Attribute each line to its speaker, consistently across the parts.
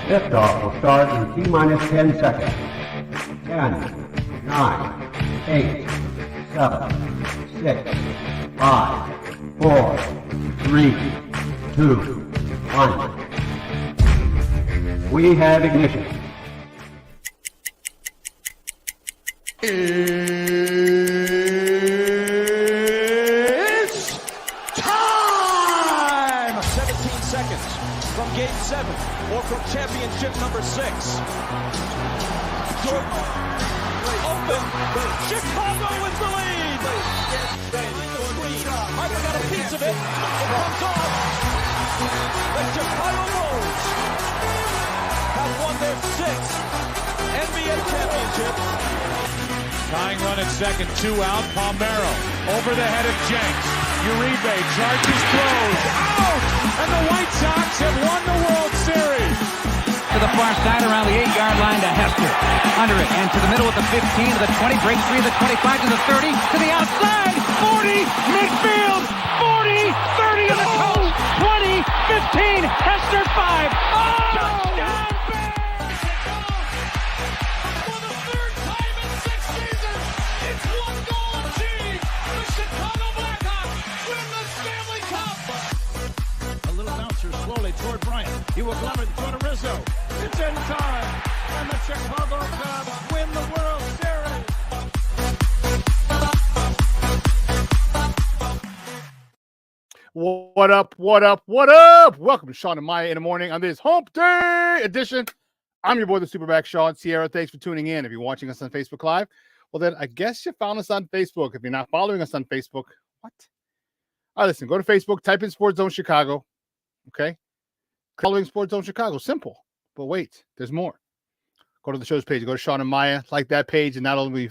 Speaker 1: Liftoff will start in T-minus 10 seconds. 10, 9, 8, 7, 6, 5, 4, 3, 2, 1. We have ignition.
Speaker 2: It's time! 17 seconds from Game 7 or from championship number 6. Jordan open. Chicago with the lead. Michael got a piece of it. It comes off. The Chicago Bulls have won their 6th NBA championship.
Speaker 3: Tying run at second, 2 out. Palmero over the head of Jenks. Uribe charges, throws, out! And the White Sox have won the World Series.
Speaker 4: To the far side around the 8-yard line to Hester. Under it and to the middle at the 15, to the 20, breaks free to the 25, to the 30, to the outside, 40, midfield, 40, 30 to the coast, 20, 15, Hester 5. Oh! Touchdown!
Speaker 2: Toward Bryant. He will glove it toward Rizzo. It's in time. And the Chicago Cubs win the World Series.
Speaker 5: What up? What up? What up? Welcome to Shawn and Maya in the morning on this Hump Day edition. I'm your boy, the SuperBack, Shawn Sierra. Thanks for tuning in. If you're watching us on Facebook Live, well, then I guess you found us on Facebook. If you're not following us on Facebook, what? All right, listen, go to Facebook, type in Sports Zone Chicago. Okay? Following Sports Zone Chicago. Simple. But wait, there's more. Go to the show's page. Go to Shawn and Maya. Like that page. And not only will you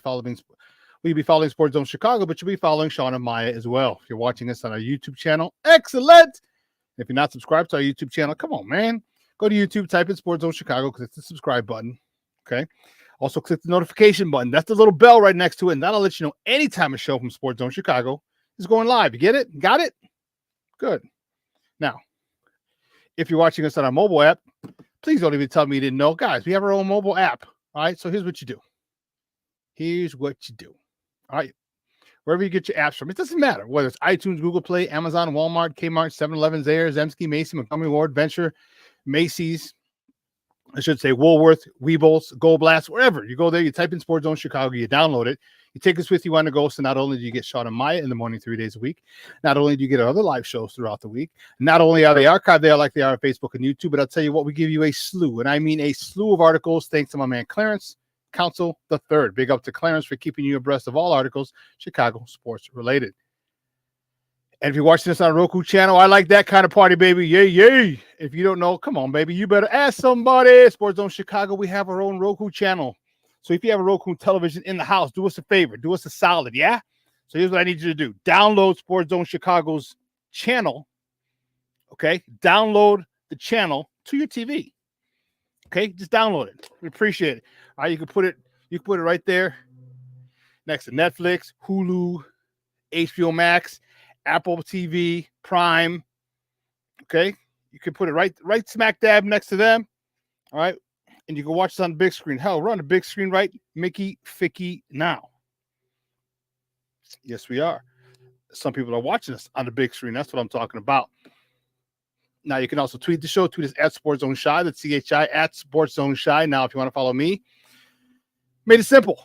Speaker 5: be following Sports Zone Chicago, but you'll be following Shawn and Maya as well. If you're watching us on our YouTube channel, excellent. If you're not subscribed to our YouTube channel, come on, man. Go to YouTube, type in Sports Zone Chicago, click the subscribe button. Okay. Also, click the notification button. That's the little bell right next to it. And that'll let you know anytime a show from Sports Zone Chicago is going live. You get it? Got it? Good. Now, if you're watching us on our mobile app, please don't even tell me you didn't know. Guys, we have our own mobile app. All right, so here's what you do. Here's what you do. All right, wherever you get your apps from, it doesn't matter whether it's iTunes, Google Play, Amazon, Walmart, Kmart, 7-Eleven, Zayre, Zemsky, Macy, Montgomery Ward, Venture, Macy's, I should say Woolworth, Weebles, Gold Blast, wherever. You go there, you type in Sports Zone Chicago, you download it. You take us with you on the go. So not only do you get Shawn and Maya in the morning 3 days a week, not only do you get other live shows throughout the week, not only are they archived there like they are on Facebook and YouTube, but I'll tell you what, we give you a slew, and I mean a slew of articles thanks to my man Clarence Council III. Big up to Clarence for keeping you abreast of all articles Chicago sports related. And if you're watching this on a Roku channel, I like that kind of party, baby. Yay, yay. If you don't know, come on, baby. You better ask somebody. Sports Zone Chicago, we have our own Roku channel. So if you have a Roku television in the house, do us a favor. Do us a solid, yeah? So here's what I need you to do. Download Sports Zone Chicago's channel, okay? Download the channel to your TV, okay? Just download it. We appreciate it. All right, you can put it right there next to Netflix, Hulu, HBO Max, Apple TV, Prime, okay? You can put it right smack dab next to them, all right? And you can watch this on the big screen. Hell, we're on the big screen, right? Mickey Ficky now. Yes, we are. Some people are watching us on the big screen. That's what I'm talking about. Now, you can also tweet the show. Tweet us at Sports Zone Shy. That's CHI at Sports Zone Shy. Now, if you want to follow me, made it simple.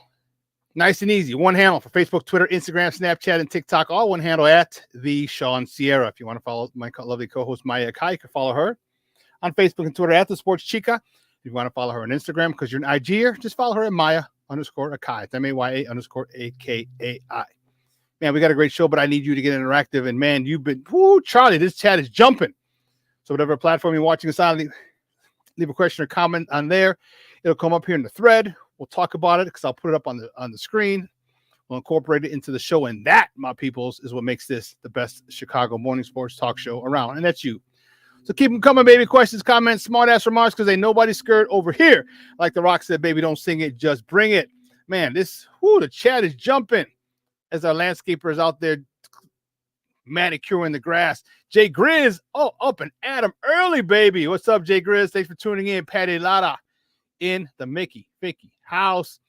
Speaker 5: Nice and easy. One handle for Facebook, Twitter, Instagram, Snapchat, and TikTok. All one handle at the Shawn Sierra. If you want to follow my lovely co-host, Maya Kai, you can follow her on Facebook and Twitter at the Sports Chica. If you want to follow her on Instagram because you're an IGer, just follow her at Maya_Akai. It's MAYA_AKAI. Man, we got a great show, but I need you to get interactive. And man, you've been, Charlie, this chat is jumping. So whatever platform you're watching us on, leave a question or comment on there. It'll come up here in the thread. We'll talk about it because I'll put it up on the screen. We'll incorporate it into the show. And that, my peoples, is what makes this the best Chicago morning sports talk show around. And that's you. So keep them coming, baby. Questions, comments, smart-ass remarks, because ain't nobody scared over here. Like The Rock said, baby, don't sing it, just bring it. Man, the chat is jumping as our landscaper is out there Manicuring the grass. Jay Grizz, up and at 'em early, baby. What's up, Jay Grizz? Thanks for tuning in. Patty Lara in the Mickey house.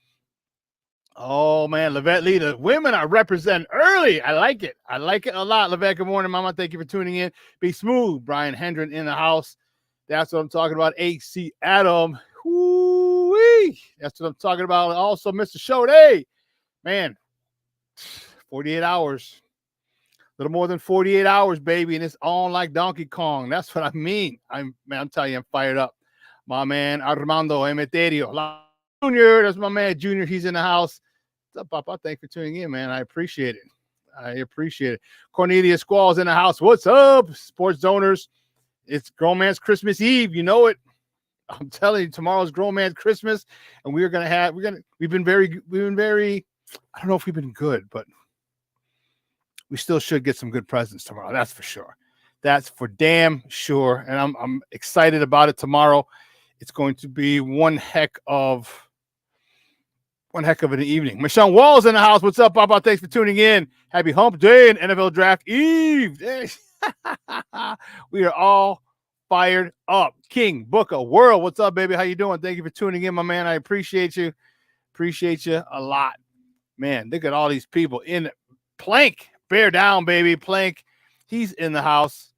Speaker 5: Oh, man, Levette Lee, the women are representing early. I like it. I like it a lot. Levette, good morning, Mama. Thank you for tuning in. Be smooth. Brian Hendren in the house. That's what I'm talking about. AC Adam. Woo-wee. That's what I'm talking about. Also, Mr. Shode. Man, 48 hours. A little more than 48 hours, baby, and it's on like Donkey Kong. That's what I mean. I'm telling you, I'm fired up. My man, Armando Emeterio. Junior, that's my man, Junior. He's in the house. What's up, Papa? Thanks for tuning in, man. I appreciate it. I appreciate it. Cornelius Squall's in the house. What's up, sports donors? It's Grown Man's Christmas Eve. You know it. I'm telling you, tomorrow's Grown Man's Christmas, and we've been very, I don't know if we've been good, but we still should get some good presents tomorrow. That's for sure. That's for damn sure. And I'm excited about it tomorrow. It's going to be one heck of an evening. Michelle Wall's in the house. What's up, Papa? Thanks for tuning in. Happy Hump Day and NFL Draft Eve. We are all fired up. King Booker World. What's up, baby? How you doing? Thank you for tuning in, my man. I appreciate you. Appreciate you a lot. Man, look at all these people in Plank. Bear down, baby. Plank. He's in the house.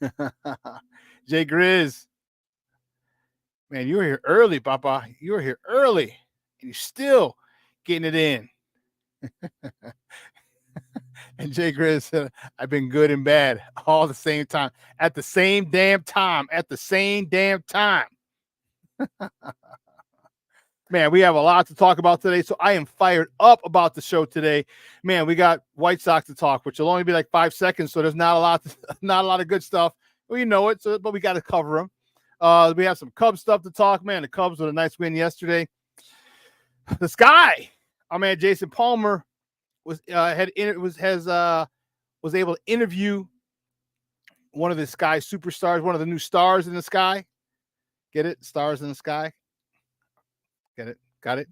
Speaker 5: Jay Grizz. Man, you were here early, Papa. You were here early. And you're still getting it in. And Jay Grizz said, I've been good and bad all at the same time. At the same damn time. At the same damn time. Man, we have a lot to talk about today, so I am fired up about the show today. Man, we got White Sox to talk, which will only be like 5 seconds, so there's not a lot of good stuff. Well, you know it, but we got to cover them. We have some Cubs stuff to talk. Man, the Cubs with a nice win yesterday. The Sky, our man Jason Palmer was able to interview one of the Sky superstars, one of the new stars in the Sky. Get it? Stars in the Sky. Get it? Got it?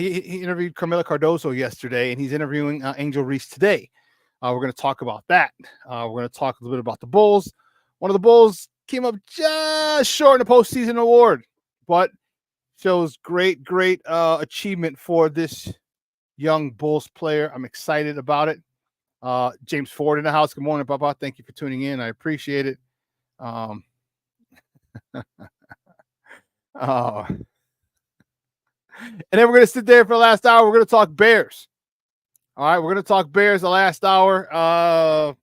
Speaker 5: He interviewed Carmela Cardoso yesterday, and he's interviewing Angel Reese today. We're going to talk about that. We're going to talk a little bit about the Bulls. One of the Bulls came up just short in the postseason award, but shows great achievement for this young Bulls player. I'm excited about it. James Ford in the house. Good morning, Papa. Thank you for tuning in. I appreciate it. And then we're going to sit there for the last hour. We're going to talk Bears. All right, we're going to talk Bears the last hour. I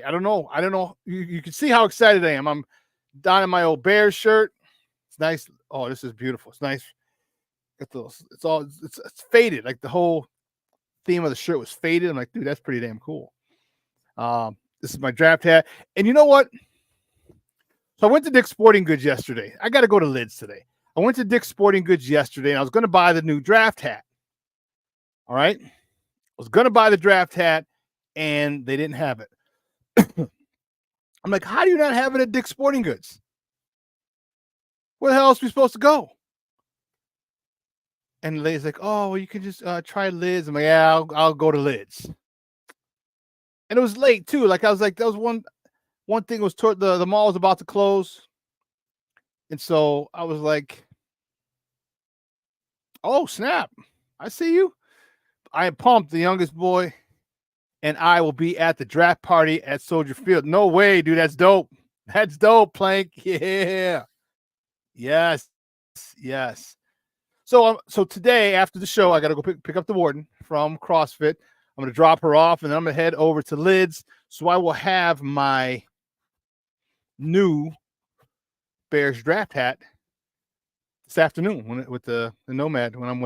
Speaker 5: don't know. I don't know. You can see how excited I am. I'm down in my old Bears shirt. It's nice. Oh, this is beautiful. It's nice. It's faded. Like the whole theme of the shirt was faded. I'm like, dude, that's pretty damn cool. This is my draft hat. And you know what? So I went to Dick's Sporting Goods yesterday. I got to go to Lids today. I went to Dick's Sporting Goods yesterday, and I was going to buy the new draft hat. All right? I was going to buy the draft hat, and they didn't have it. I'm like, how do you not have it at Dick's Sporting Goods? Where the hell else are we supposed to go? And the lady's like, oh, well, you can just try Lids. I'm like, yeah, I'll go to Lids. And it was late, too. Like, I was like, that was one thing was toward the mall was about to close. And so I was like, oh, snap. I see you. I am pumped. The youngest boy and I will be at the draft party at Soldier Field. No way, dude. That's dope. That's dope, Plank. Yeah. Yes. So today, after the show, I got to go pick up the warden from CrossFit. I'm going to drop her off, and then I'm going to head over to Lids. So I will have my new Bears draft hat this afternoon with the Nomad when I'm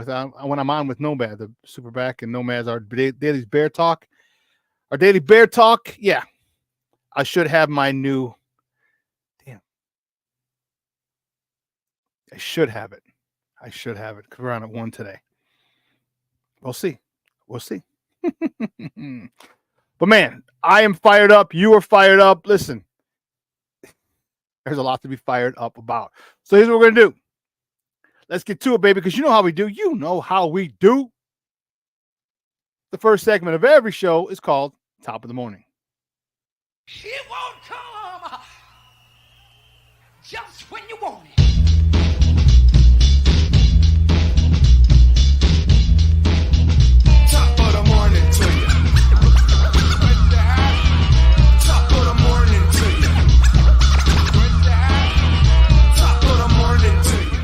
Speaker 5: on with Nomad, the SuperBack and Nomad's our daily Bear Talk. Our daily Bear Talk. Yeah. I should have my new I should have it because we're on at 1 today. We'll see. But man, I am fired up. You are fired up. Listen. There's a lot to be fired up about. So here's what we're going to do. Let's get to it, baby, because you know how we do. You know how we do. The first segment of every show is called Top of the Morning.
Speaker 6: It won't come just when you want it.
Speaker 7: Top of the morning to you. Top of the morning to you. Top of the morning to you.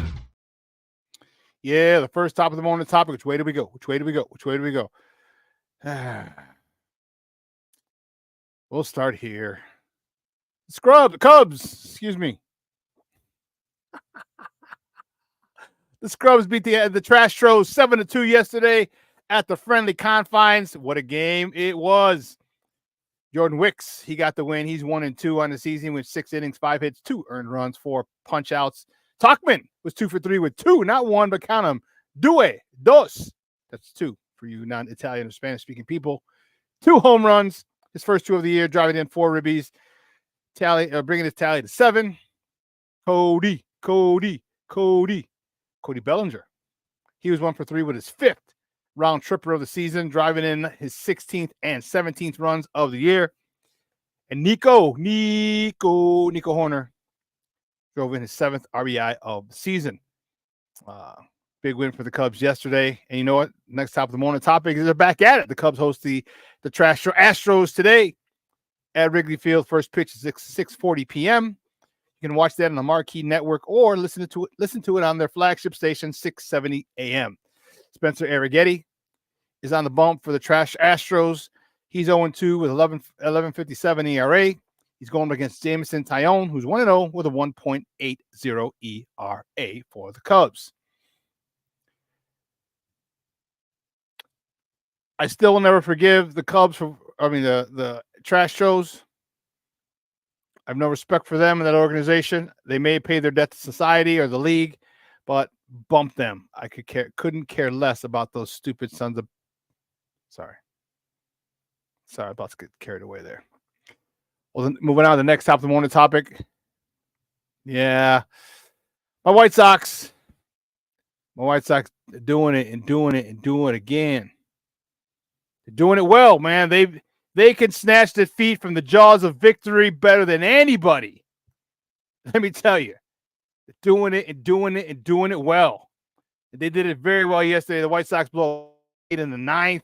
Speaker 5: Yeah, the first top of the morning topic. Which way do we go? Which way do we go? Which way do we go? We'll start here. The Cubs, excuse me. The Scrubs beat the Trash Tros 7-2 yesterday at the friendly confines. What a game it was. Jordan Wicks, he got the win. He's 1-2 on the season with 6 innings, 5 hits, 2 earned runs, 4 punch outs. Tauchman was 2 for 3 with 2, not 1, but count them. Dos. That's 2 for you non-Italian or Spanish-speaking people. 2 home runs, his first 2 of the year, driving in 4 ribbies. Bringing his tally to 7. Cody Bellinger. He was 1 for 3 with his 5th round tripper of the season, driving in his 16th and 17th runs of the year. And Nico Horner drove in his 7th RBI of the season. Big win for the Cubs yesterday. And you know what? Next top of the morning topic is they're back at it. The Cubs host the Trash Astros today at Wrigley Field. First pitch is 6:40 p.m. You can watch that on the Marquee Network or listen to it on their flagship station, 670 a.m. Spencer Arrighetti is on the bump for the Trash Astros. He's 0-2 with 11.57 ERA. He's going against Jameson Taillon, who's 1-0 with a 1.80 ERA for the Cubs. I still will never forgive the Cubs the Trash Tros. I have no respect for them and that organization. They may pay their debt to society or the league, but bump them. I couldn't care less about those stupid sons of. Sorry, about to get carried away there. Well, then moving on to the next top of the morning topic. Yeah, my White Sox doing it and doing it and doing it again. They're doing it well, man. They can snatch defeat from the jaws of victory better than anybody. Let me tell you. They're doing it and doing it and doing it well. They did it very well yesterday. The White Sox blow 8 in the 9th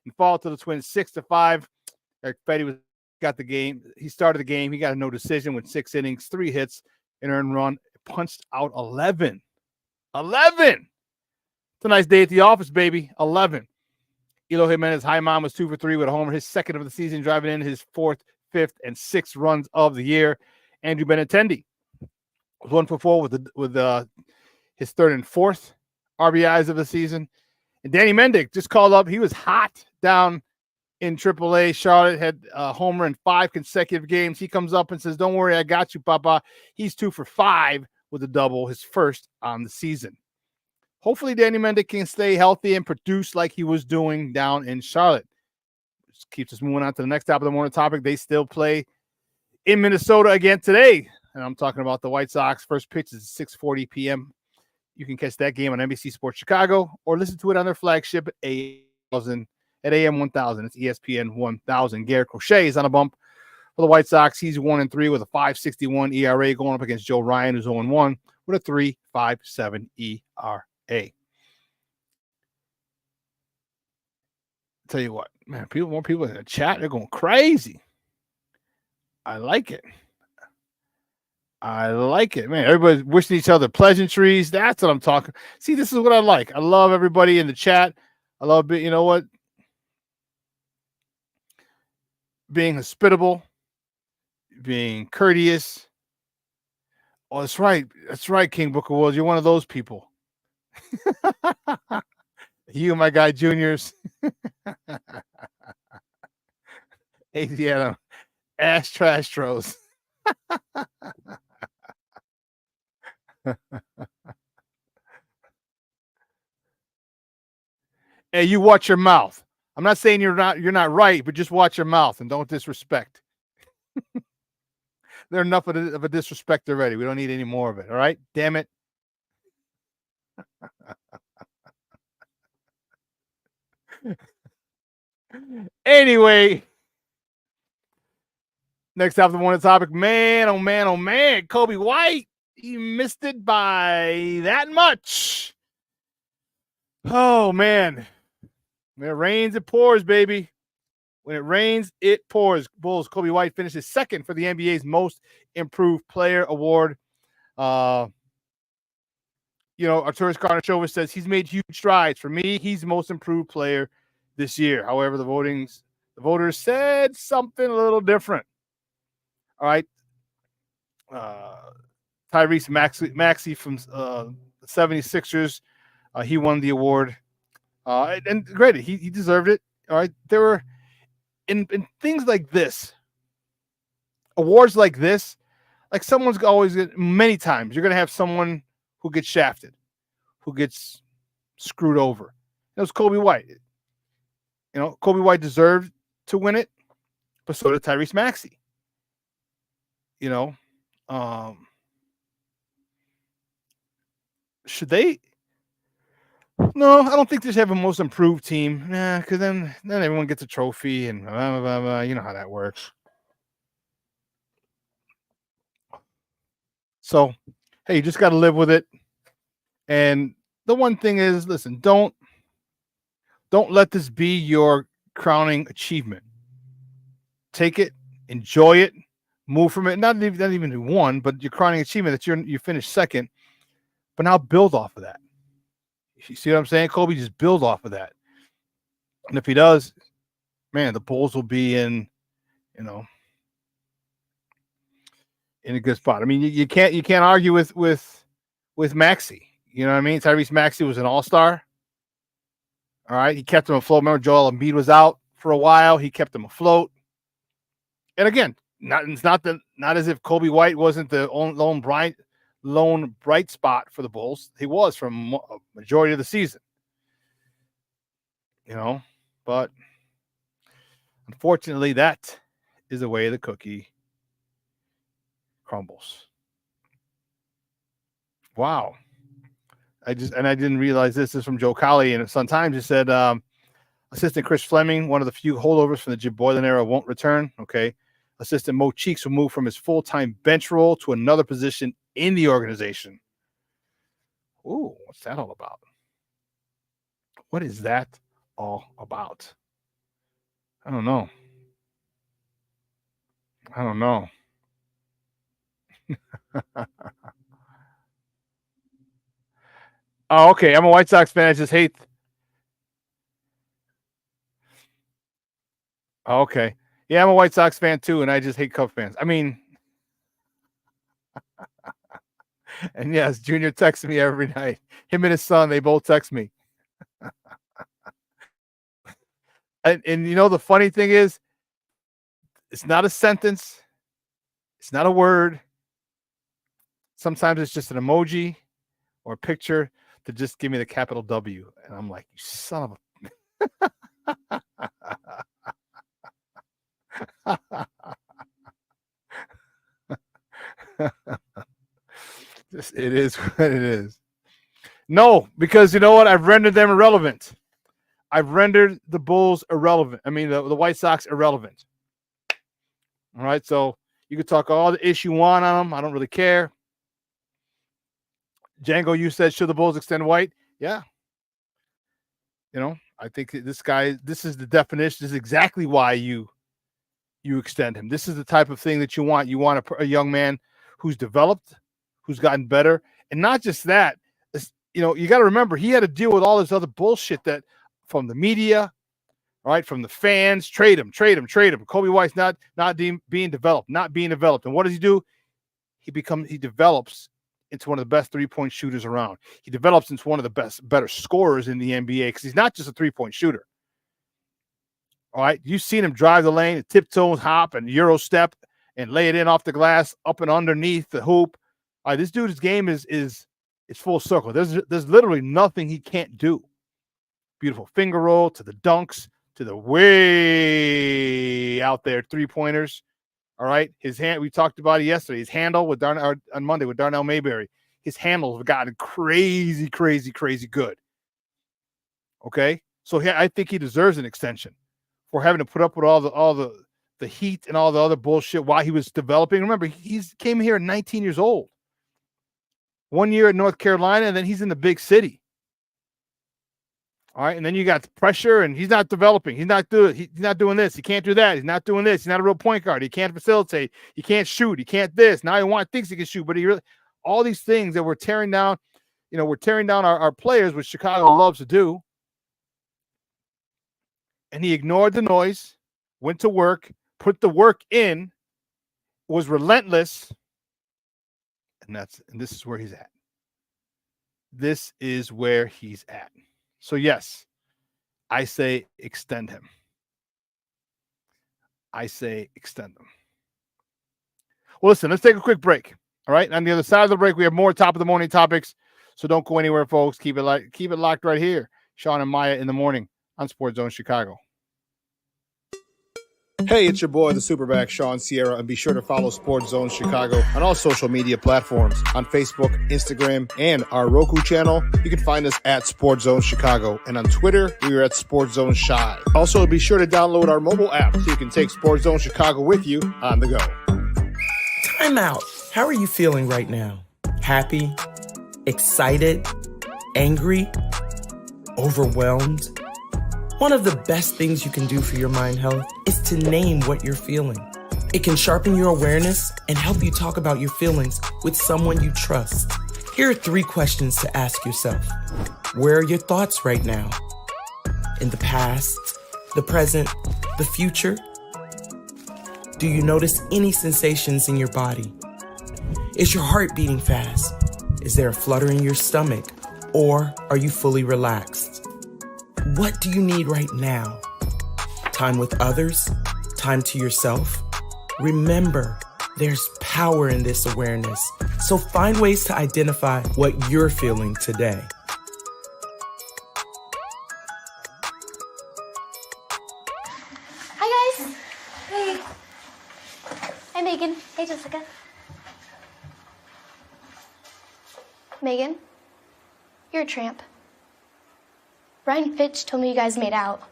Speaker 5: and fall to the Twins 6-5. Eric Fetty got the game. He started the game. He got a no decision with 6 innings, 3 hits, an earned run, punched out 11. 11! It's a nice day at the office, baby. 11. Eloy Jimenez, high mom, was 2 for 3 with a homer, his 2nd of the season, driving in his 4th, 5th, and 6th runs of the year. Andrew Benintendi was 1 for 4 with his 3rd and 4th RBIs of the season. And Danny Mendick just called up. He was hot down in AAA. Charlotte had a homer in 5 consecutive games. He comes up and says, "Don't worry, I got you, Papa." He's 2 for 5 with a double, his 1st on the season. Hopefully, Danny Mendick can stay healthy and produce like he was doing down in Charlotte. Which keeps us moving on to the next top of the morning topic. They still play in Minnesota again today. And I'm talking about the White Sox. First pitch is 6:40 p.m. You can catch that game on NBC Sports Chicago or listen to it on their flagship at AM 1000. It's ESPN 1000. Garrett Crochet is on a bump for the White Sox. He's 1-3 with a 5.61 ERA going up against Joe Ryan, who's 0-1 with a 3.57 ERA. Tell you what, man, more people in the chat, they're going crazy. I like it. Man. Everybody's wishing each other pleasantries. That's what I'm talking. See, this is what I like. I love everybody in the chat. I love it. You know what? Being hospitable, being courteous. Oh, that's right. That's right, King Booker Woods. You're one of those people. You and my guy Juniors. ATM. Ash Trash Tros. Hey, you watch your mouth. I'm not saying you're not right, but just watch your mouth and don't disrespect. There's enough of a disrespect already. We don't need any more of it. All right? Damn it. Anyway, next after the morning topic, man, oh man, oh man, Kobe White, he missed it by that much. Oh man, when it rains, it pours, baby. When it rains, it pours. Bulls. Kobe White finishes second for the NBA's Most Improved Player award. Arturas Karnisovas says he's made huge strides. For me, he's the most improved player this year. However, the voters said something a little different. All right. Tyrese Maxey from the 76ers, he won the award. And great, he deserved it. All right. There were in things like this, awards like this, like someone's always many times you're going to have someone who gets shafted, who gets screwed over. It was Kobe White. Kobe White deserved to win it, but so did Tyrese Maxey. Should they? No, I don't think they should have a most improved team. Nah, because then everyone gets a trophy and blah, blah, blah. You know how that works. So, hey, you just got to live with it. And the one thing is, listen, don't let this be your crowning achievement. Take it, enjoy it, move from it. Not even one, but your crowning achievement that you finished second. But now build off of that. You see what I'm saying? Kobe, just build off of that. And if he does, man, the Bulls will be in a good spot. I mean, you can't argue with Maxey. You know what I mean? Tyrese Maxey was an all-star. All right. He kept him afloat. Remember, Joel Embiid was out for a while. He kept him afloat. And again, not as if Kobe White wasn't the lone bright spot for the Bulls. He was for a majority of the season. But unfortunately, that is the way the cookie crumbles. Wow. I didn't realize this is from Joe Colley and Sun Times. He said, assistant Chris Fleming, one of the few holdovers from the Jim Boylan era, won't return. Okay. Assistant Mo Cheeks will move from his full-time bench role to another position in the organization. Ooh, what's that all about? What is that all about? I don't know. Oh, okay. I'm a White Sox fan. I just hate. Oh, okay. Yeah, I'm a White Sox fan too, and I just hate Cubs fans. I mean, and yes, Junior texts me every night. Him and his son, they both text me. and the funny thing is, it's not a sentence. It's not a word. Sometimes it's just an emoji or a picture to just give me the capital W. And I'm like, you son of a. It is what it is. No, because you know what? I've rendered them irrelevant. I've rendered the Bulls irrelevant. I mean, the White Sox irrelevant. All right, so you can talk all the ish you want on them. I don't really care. Django, you said, should the Bulls extend White? Yeah. I think this is the definition. This is exactly why you extend him. This is the type of thing that you want. You want a young man who's developed, who's gotten better. And not just that, you got to remember, he had to deal with all this other bullshit that from the media, all right, from the fans, trade him. Kobe White's not being developed. And what does he do? He develops into one of the best three-point shooters around. He develops into one of the better scorers in the NBA because he's not just a three-point shooter. All right, you've seen him drive the lane, tiptoes, hop, and Euro step, and lay it in off the glass, up and underneath the hoop. All right, this dude's game is full circle. There's literally nothing he can't do. Beautiful finger roll to the dunks, to the way out there three-pointers. All right, his hand. We talked about it yesterday. His handle on Monday with Darnell Mayberry. His handles have gotten crazy good. Okay, so I think he deserves an extension. for having to put up with all the heat and all the other bullshit while he was developing. Remember, he came here at 19 years old. 1 year at North Carolina, and then he's in the big city. All right, and then you got the pressure, and he's not developing. He's not doing this. He can't do that. He's not doing this. He's not a real point guard. He can't facilitate. He can't shoot. He can't this. Now thinks he can shoot, but all these things that we're tearing down. We're tearing down our players, which Chicago loves to do. And he ignored the noise, went to work, put the work in, was relentless, and this is where he's at. This is where he's at. So yes, I say extend him. I say extend him. Well, listen, let's take a quick break. All right. On the other side of the break, we have more top of the morning topics. So don't go anywhere, folks. Keep it locked right here. Shawn and Maya in the morning on Sports Zone Chicago. Hey, it's your boy, the SuperBack, Shawn Sierra, and be sure to follow Sports Zone Chicago on all social media platforms, on Facebook, Instagram, and our Roku channel. You can find us at Sports Zone Chicago, and on Twitter, we are at Sports Zone Shy. Also, be sure to download our mobile app so you can take Sports Zone Chicago with you on the go.
Speaker 8: Time out. How are you feeling right now? Happy? Excited? Angry? Overwhelmed? One of the best things you can do for your mind health is to name what you're feeling. It can sharpen your awareness and help you talk about your feelings with someone you trust. Here are 3 questions to ask yourself. Where are your thoughts right now? In the past, the present, the future? Do you notice any sensations in your body? Is your heart beating fast? Is there a flutter in your stomach? Or are you fully relaxed? What do you need right now? Time with others? Time to yourself? Remember, there's power in this awareness. So find ways to identify what you're feeling today.
Speaker 9: Hi, guys. Hey. Hi, Megan. Hey, Jessica. Megan, you're a tramp. Ryan Fitch told me you guys made out.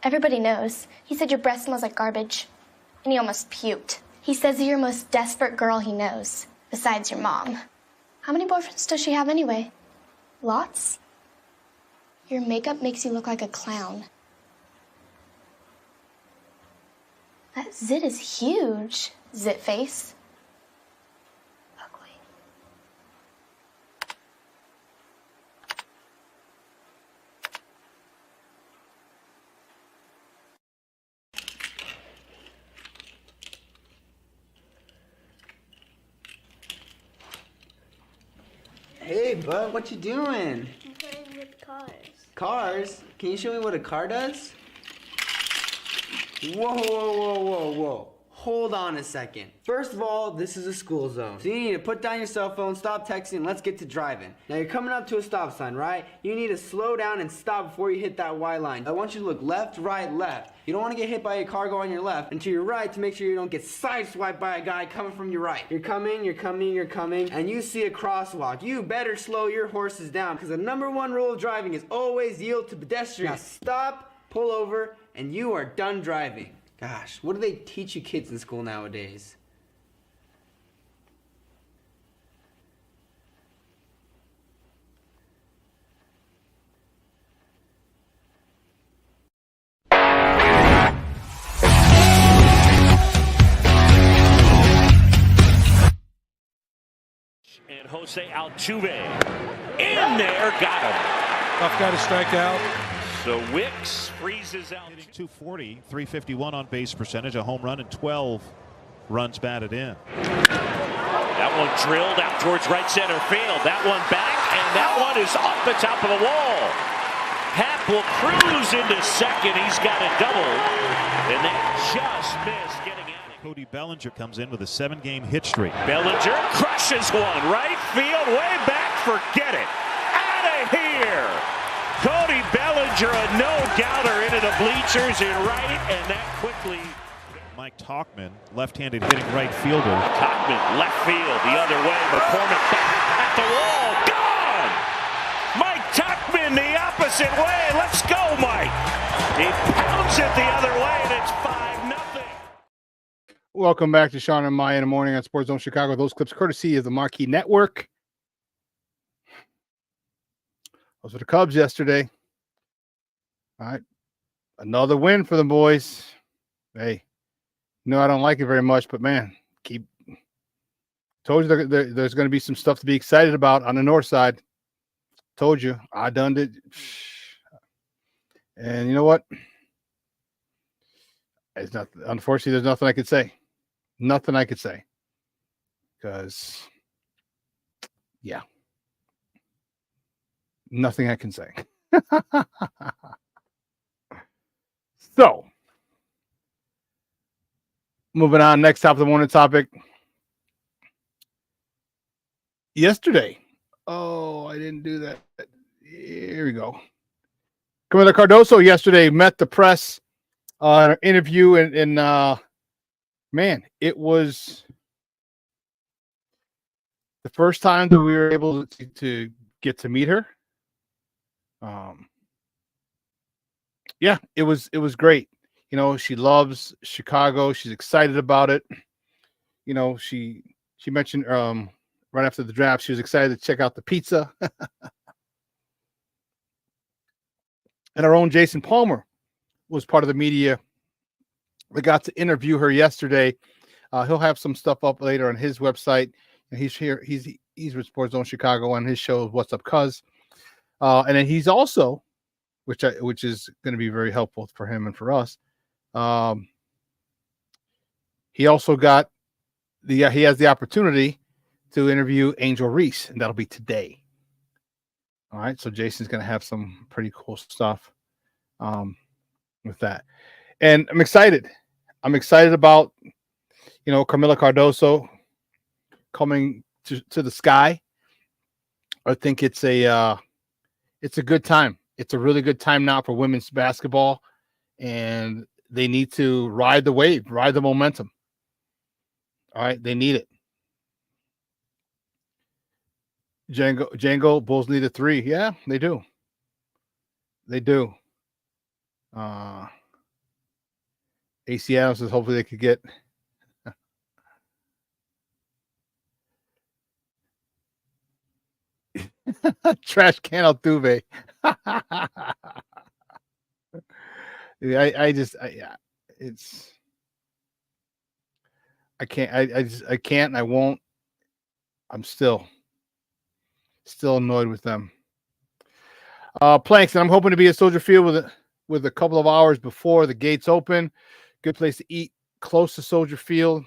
Speaker 9: Everybody knows. He said your breath smells like garbage. And he almost puked. He says you're the most desperate girl he knows, besides your mom. How many boyfriends does she have anyway? Lots? Your makeup makes you look like a clown. That zit is huge, zit face. Ugly.
Speaker 10: Hey, bud, what you doing?
Speaker 9: I'm playing with cars.
Speaker 10: Cars? Can you show me what a car does? Whoa, whoa, whoa, whoa, whoa. Hold on a second. First of all, this is a school zone. So you need to put down your cell phone, stop texting, and let's get to driving. Now you're coming up to a stop sign, right? You need to slow down and stop before you hit that Y line. I want you to look left, right, left. You don't want to get hit by a car going on your left, and to your right to make sure you don't get sideswiped by a guy coming from your right. You're coming, and you see a crosswalk. You better slow your horses down, because the #1 rule of driving is always yield to pedestrians. Now stop, pull over, and you are done driving. Gosh, what do they teach you kids in school nowadays?
Speaker 2: And Jose Altuve in there, got him.
Speaker 3: Tough guy to strike out.
Speaker 2: So Wicks freezes out.
Speaker 11: 240, 351 on base percentage, a home run, and 12 runs batted in.
Speaker 2: That one drilled out towards right center field. That one back, and that one is off the top of the wall. Happ will cruise into second. He's got a double, and that just missed getting out of it.
Speaker 11: Cody Bellinger comes in with a 7-game hit streak.
Speaker 2: Bellinger crushes one. Right field, way back. Forget it. Out of here. Cody Bellinger, a no-doubter into the bleachers in right, and that quickly.
Speaker 11: Mike Tauchman, left-handed hitting right fielder.
Speaker 2: Tauchman, left field, the other way. McCormick back at the wall. Gone! Mike Tauchman the opposite way. Let's go, Mike. He pounds Puts it the other way, and it's 5-0.
Speaker 5: Welcome back to Shawn and Maya in the morning on Sports Zone Chicago. Those clips courtesy of the Marquee Network. Those were the Cubs yesterday. All right. Another win for the boys. Hey, I don't like it very much, but man, told you there's going to be some stuff to be excited about on the north side. Told you. I done it. And you know what? It's not, unfortunately, there's nothing I could say. Nothing I could say. Because, yeah. Nothing I can say. So, moving on. Next top of the morning topic. Yesterday. Oh, I didn't do that. Here we go. Camila Cardoso yesterday met the press on an interview, and man, it was the first time that we were able to get to meet her. Yeah, it was great. She loves Chicago. She's excited about it. She mentioned right after the draft, she was excited to check out the pizza. And our own Jason Palmer was part of the media that got to interview her yesterday. He'll have some stuff up later on his website. And he's here. He's with Sports Zone Chicago on his show, What's Up, Cuz. And then he's also, which is going to be very helpful for him and for us. He also got he has the opportunity to interview Angel Reese, and that'll be today. All right, so Jason's going to have some pretty cool stuff with that. And I'm excited. I'm excited about, Camila Cardoso coming to the Sky. I think it's a good time. It's a really good time now for women's basketball, and they need to ride the wave, ride the momentum. All right, they need it. Django, Bulls need a 3. Yeah, they do. They do. AC Adams says hopefully they could get trash can Altuve. I can't, and I won't. I'm still annoyed with them. Planks, and I'm hoping to be at Soldier Field with a couple of hours before the gates open. Good place to eat, close to Soldier Field.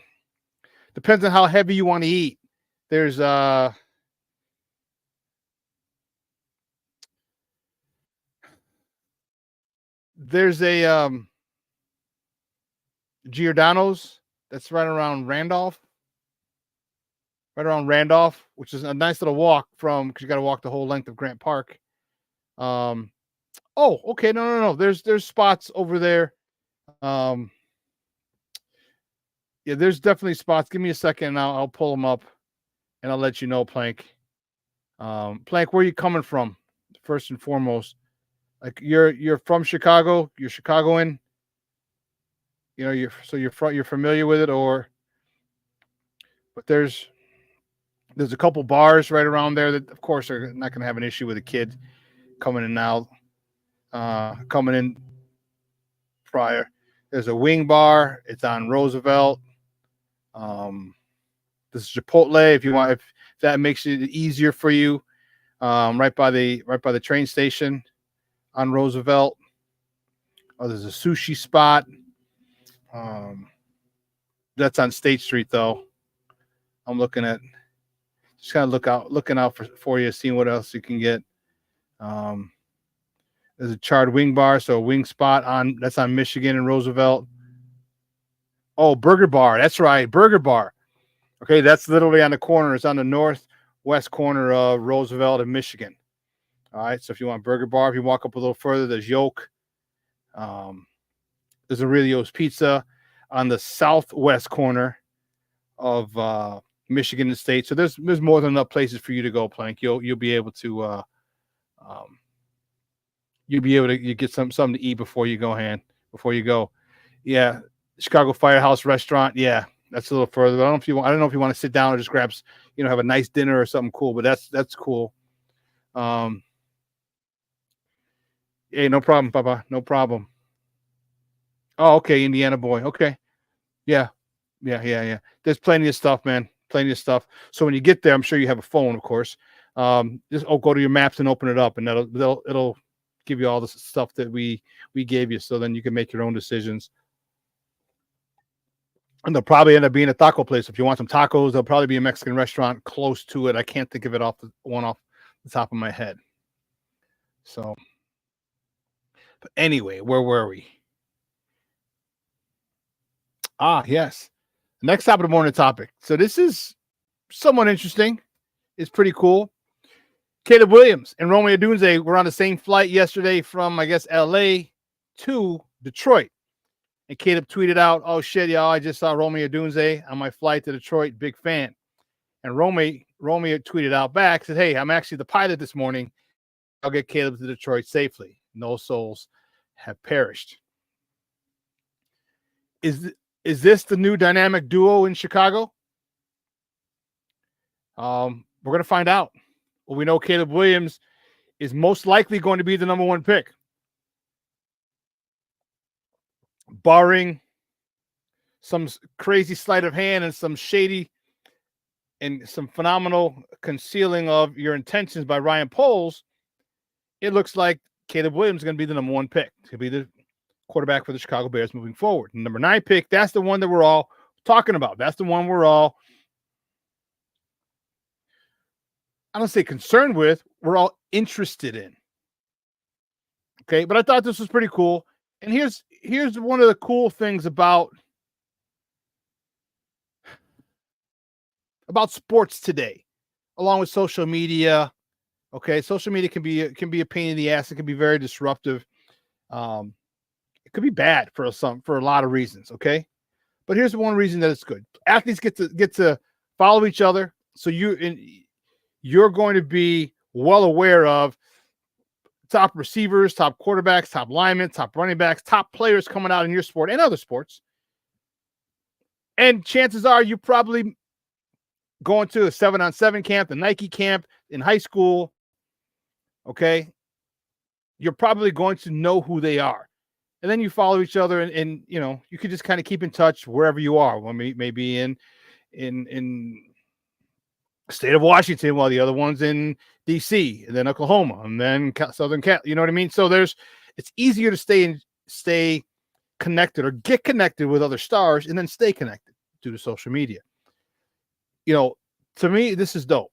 Speaker 5: Depends on how heavy you want to eat. There's a Giordano's that's right around Randolph, which is a nice little walk because you got to walk the whole length of Grant Park. Oh, okay, no. There's spots over there. Yeah, there's definitely spots. Give me a second, and I'll pull them up, and I'll let you know, Plank. Plank, where are you coming from? First and foremost, like you're from Chicago. You're Chicagoan. You're familiar with it, but there's a couple bars right around there that, of course, are not going to have an issue with a kid coming in now. Coming in prior. There's a wing bar. It's on Roosevelt. This is Chipotle if that makes it easier for you. Right by the train station on Roosevelt. Oh, there's a sushi spot. That's on State Street though. I'm looking at just kind of looking out for you, seeing what else you can get. There's a charred wing bar, so a wing spot that's on Michigan and Roosevelt. Oh, Burger Bar. That's right, Burger Bar. Okay, that's literally on the corner. It's on the northwest corner of Roosevelt and Michigan. All right, so if you want Burger Bar, if you walk up a little further, there's Yoke. There's Aurelio's Pizza on the southwest corner of Michigan and State. So there's more than enough places for you to go, Plank. You'll be able to you get something to eat before you go before you go. Yeah, Chicago Firehouse Restaurant. Yeah, that's a little further. I don't know if you want to sit down or just grab, have a nice dinner or something cool. But that's cool. Hey, no problem, Papa. No problem. Oh, okay, Indiana boy. Okay, yeah. There's plenty of stuff, man. Plenty of stuff. So when you get there, I'm sure you have a phone, of course. Just go to your maps and open it up, and it'll give you all the stuff that we gave you. So then you can make your own decisions. And they'll probably end up being a taco place. If you want some tacos, there'll probably be a Mexican restaurant close to it. I can't think of it off the top of my head. So, but anyway, where were we? Yes. Next top of the morning topic. So this is somewhat interesting. It's pretty cool. Caleb Williams and Romeo Odunze were on the same flight yesterday from, I guess, LA to Detroit. And Caleb tweeted out, "Oh shit, y'all, I just saw Romeo Odunze on my flight to Detroit. Big fan." And Romeo tweeted out back, said, "Hey, I'm actually the pilot this morning. I'll get Caleb to Detroit safely. No souls have perished." Is this the new dynamic duo in Chicago? We're going to find out. Well, we know Caleb Williams is most likely going to be the number 1 pick, barring some crazy sleight of hand and some shady and some phenomenal concealing of your intentions by Ryan Poles. It looks like Caleb Williams is going to be the number 1 pick. He'll be the quarterback for the Chicago Bears moving forward. The number 9 pick, that's the one that we're all talking about. That's the one we're all, I don't say concerned with, we're all interested in. Okay, but I thought this was pretty cool. And here's one of the cool things about sports today, along with social media. Okay, social media can be a pain in the ass. It can be very disruptive. It could be bad for a lot of reasons. Okay, but here's one reason that it's good. Athletes get to follow each other, so you're going to be well aware of top receivers, top quarterbacks, top linemen, top running backs, top players coming out in your sport and other sports. And chances are you probably going to a 7-on-7 camp, the Nike camp in high school. Okay. You're probably going to know who they are. And then you follow each other and you could just kind of keep in touch wherever you are. Well, maybe in state of Washington, while the other one's in DC, and then Oklahoma, and then Southern Cal. You know what I mean? So it's easier to stay connected or get connected with other stars and then stay connected due to social media. To me, this is dope.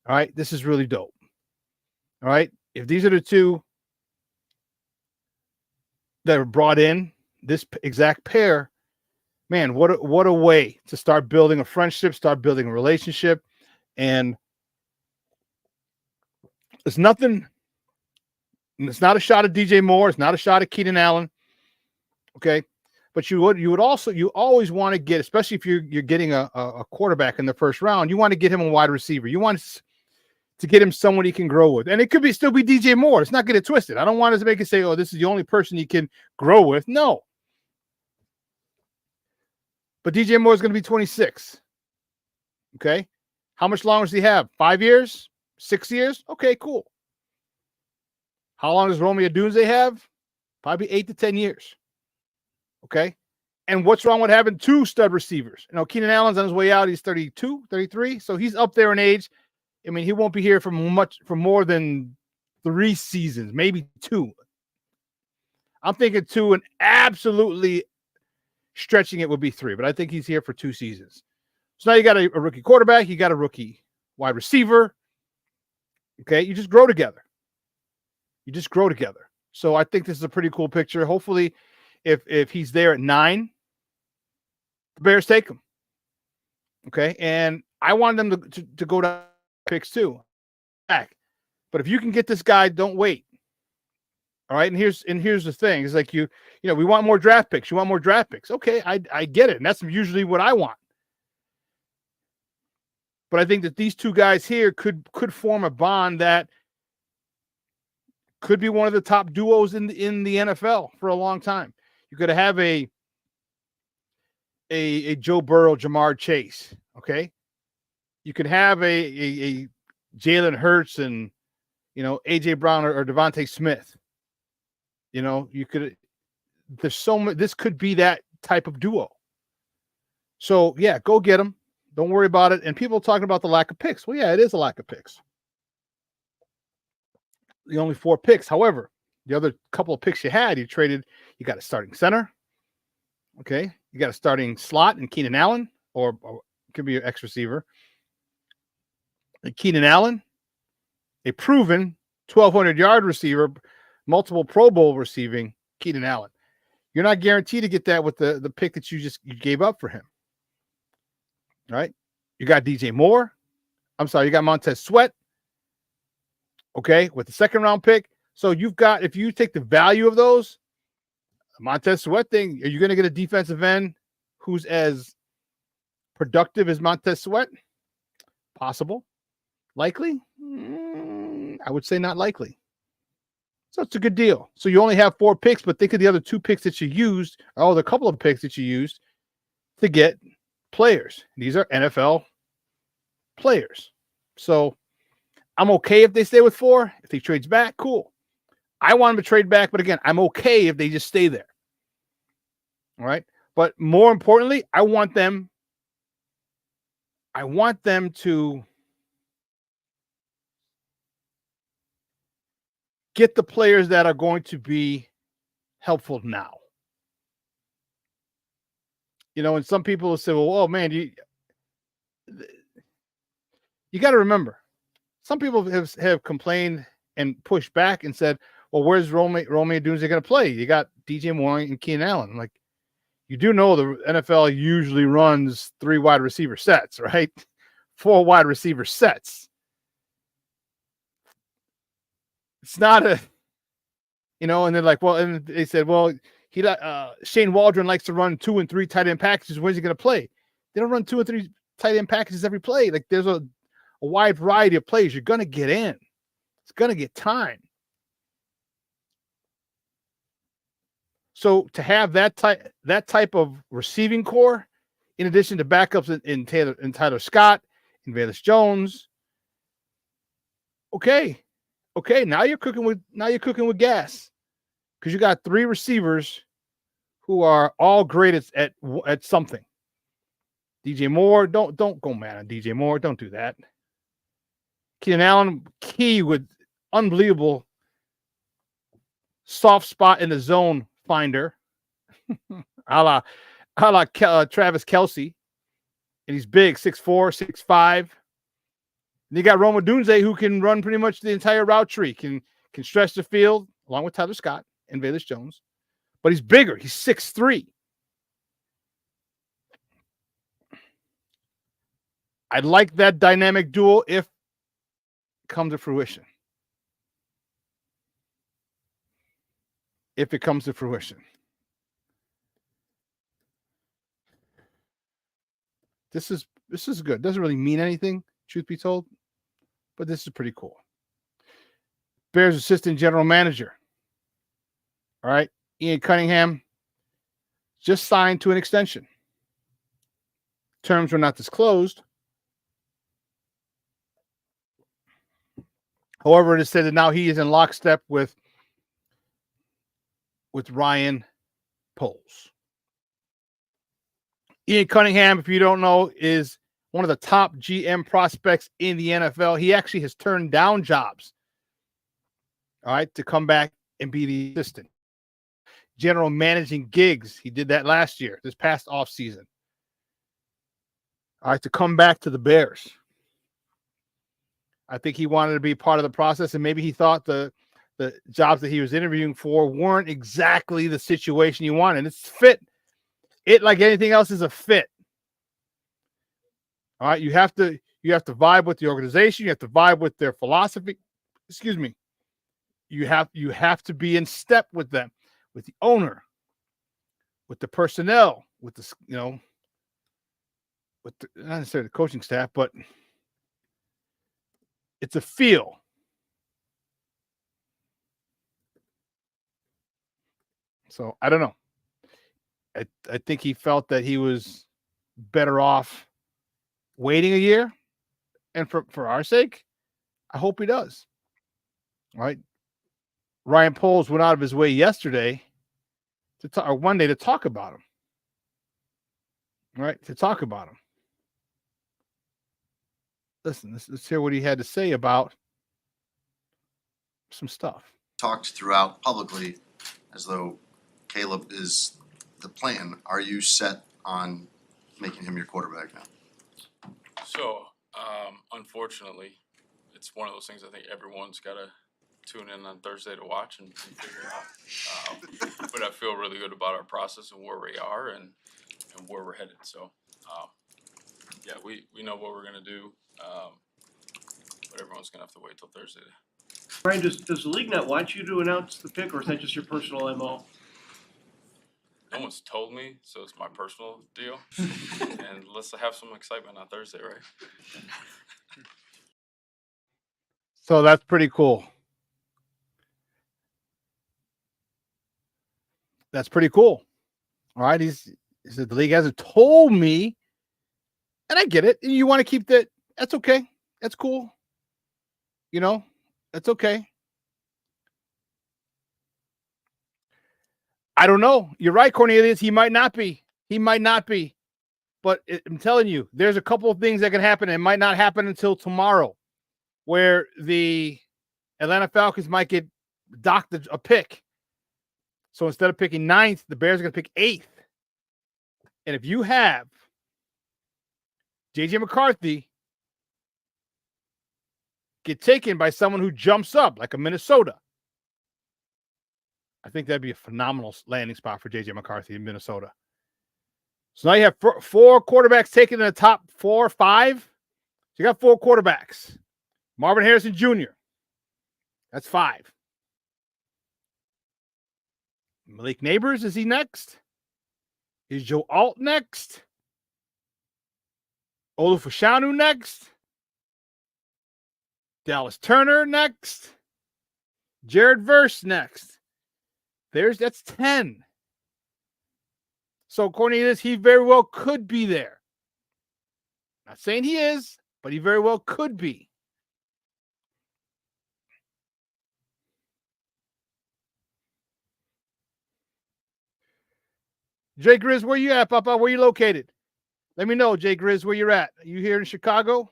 Speaker 5: All right. This is really dope. All right. If these are the two that were brought in, this exact pair, man, what a way to start building a friendship, start building a relationship. And it's not a shot at DJ Moore. It's not a shot at Keenan Allen. Okay. But you always want to get, especially if you're getting a quarterback in the first round, you want to get him a wide receiver. You want to get him someone he can grow with. And it could still be DJ Moore. Let's not get it twisted. I don't want to make it say, oh, this is the only person he can grow with. No. But DJ Moore is going to be 26. Okay. How much longer does he have? 5 years? 6 years? Okay, cool. How long does Romeo Odunze have? Probably 8 to 10 years. Okay. And what's wrong with having 2 stud receivers? Keenan Allen's on his way out. He's 32, 33. So he's up there in age. I mean, he won't be here for more than 3 seasons, maybe 2. I'm thinking 2, and absolutely stretching it would be 3, but I think he's here for 2 seasons. So now you got a rookie quarterback, you got a rookie wide receiver. Okay, you just grow together. So I think this is a pretty cool picture. Hopefully, if he's there at 9, the Bears take him. Okay, and I want them to go down picks too. Back. But if you can get this guy, don't wait. All right. And here's the thing. It's like we want more draft picks. You want more draft picks. Okay, I get it. And that's usually what I want. But I think that these two guys here could form a bond that Could be one of the top duos in the NFL for a long time. You could have a Joe Burrow, Jamar Chase. Okay, you could have a Jalen Hurts and AJ Brown or Devontae Smith. You could. There's so much. This could be that type of duo. So yeah, go get them. Don't worry about it. And people talking about the lack of picks. Well, yeah, it is a lack of picks. The only 4 picks. However, the other couple of picks you had, you got a starting center. Okay. You got a starting slot in Keenan Allen, or it could be your X receiver. Keenan Allen, a proven 1,200-yard receiver, multiple Pro Bowl receiving Keenan Allen. You're not guaranteed to get that with the pick that you gave up for him. All right. You got DJ Moore. I'm sorry, you got Montez Sweat. Okay, with the 2nd round pick. So you've got, if you take the value of those, Montez Sweat thing, are you going to get a defensive end who's as productive as Montez Sweat? Possible. Likely? I would say not likely. So it's a good deal. So you only have 4 picks, but think of the other 2 picks that you used, or the couple of picks that you used to get players. These are NFL players. So I'm okay if they stay with 4. If he trades back, cool. I want him to trade back, but again, I'm okay if they just stay there. All right. But more importantly, I want them to get the players that are going to be helpful now. And some people will say, well, oh man, you got to remember, some people have complained and pushed back and said, well, where's Romeo Dunze going to play? You got DJ Moore and Keenan Allen. I'm like, you do know the NFL usually runs 3 wide receiver sets, right? 4 wide receiver sets. It's not a, and they're like, well, and they said, well, Shane Waldron likes to run 2 and 3 tight end packages. When's he going to play? They don't run 2 and 3 tight end packages every play. Like, there's a wide variety of plays. You're going to get in. It's going to get time. So to have that type of receiving core, in addition to backups in Tyler Scott, in Velus Jones, okay, now you're cooking with gas, because you got 3 receivers who are all great at something. DJ Moore, don't go mad on DJ Moore. Don't do that. Keenan Allen, key with unbelievable soft spot in the zone finder, a la Travis Kelce, and he's big, 6'4", 6'5". And you got Romeo Dunze, who can run pretty much the entire route tree, can stretch the field along with Tyler Scott and Velus Jones, but he's bigger. He's 6'3". I like that dynamic duo if it comes to fruition. If it comes to fruition. This is good. Doesn't really mean anything, truth be told, but this is pretty cool. Bears assistant general manager. All right. Ian Cunningham just signed to an extension. Terms were not disclosed. However, it is said that now he is in lockstep with Ryan Poles. Ian Cunningham, if you don't know, is one of the top GM prospects in the NFL. He actually has turned down jobs, all right, to come back and be the assistant. General managing gigs. He did that last year, this past offseason. All right, to come back to the Bears. I think he wanted to be part of the process, and maybe he thought the jobs that he was interviewing for weren't exactly the situation he wanted. It's fit. It, like anything else, is a fit. All right, you have to vibe with the organization. You have to vibe with their philosophy. Excuse me. You have to be in step with them, with the owner, with the personnel, with the with not necessarily the coaching staff, but it's a feel. So I don't know. I think he felt that he was better off waiting a year. And for our sake, I hope he does. All right. Ryan Poles went out of his way yesterday or one day to talk about him. All right. To talk about him. Listen, let's hear what he had to say about some stuff.
Speaker 12: Talked throughout publicly as though Caleb is the plan. Are you set on making him your quarterback now?
Speaker 13: So, unfortunately, it's one of those things I think everyone's got to tune in on Thursday to watch and figure it out. But I feel really good about our process and where we are and where we're headed. So, yeah, we know what we're going to do, but everyone's going to have to wait till Thursday.
Speaker 14: Brian, does the league not want you to announce the pick, or is that just your personal MO?
Speaker 13: No one's told me, so it's my personal deal. And let's have some excitement on Thursday, right?
Speaker 5: So that's pretty cool. That's pretty cool. All right. He said the league hasn't told me. And I get it. You want to keep that. That's okay. That's cool. You know, that's okay. I don't know. You're right, Cornelius. He might not be. But I'm telling you, there's a couple of things that can happen. It might not happen until tomorrow, where the Atlanta Falcons might get docked a pick. So instead of picking 9th, the Bears are going to pick 8th. And if you have J.J. McCarthy get taken by someone who jumps up, like a Minnesota, I think that'd be a phenomenal landing spot for J.J. McCarthy in Minnesota. So now you have 4 quarterbacks taken in the top 4 or 5. So you got 4 quarterbacks. Marvin Harrison Jr. That's 5. Malik Neighbors, is he next? Is Joe Alt next? Olufashanu next? Dallas Turner next? Jared Verse next? That's 10. So Cornelius, he very well could be there. Not saying he is, but he very well could be. Jay Grizz, where you at, Papa? Where you located? Let me know, Jay Grizz, where you're at. Are you here in Chicago?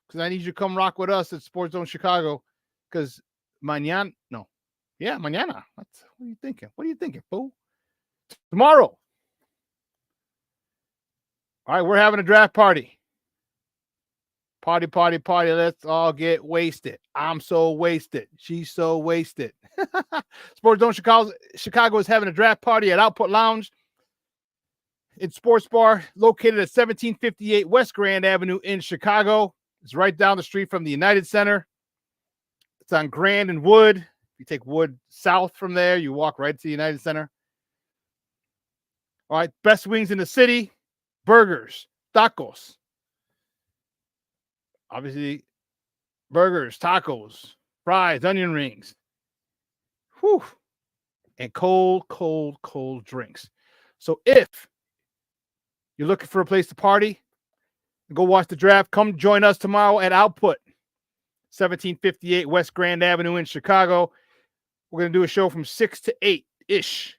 Speaker 5: Because I need you to come rock with us at Sports Zone Chicago. Because mañana. What are you thinking? What are you thinking, fool? Tomorrow. All right, we're having a draft party. Party. Let's all get wasted. I'm so wasted. She's so wasted. Sports Zone Chicago is having a draft party at Output Lounge in Sports Bar, located at 1758 West Grand Avenue in Chicago. It's right down the street from the United Center. It's on Grand and Wood. If you take Wood south from there, you walk right to the United Center. All right, best wings in the city, burgers, tacos. Obviously, burgers, tacos, fries, onion rings. Whew. And cold drinks. So if you're looking for a place to party, go watch the draft, come join us tomorrow at Output, 1758 West Grand Avenue in Chicago. We're going to do a show from 6 to 8-ish.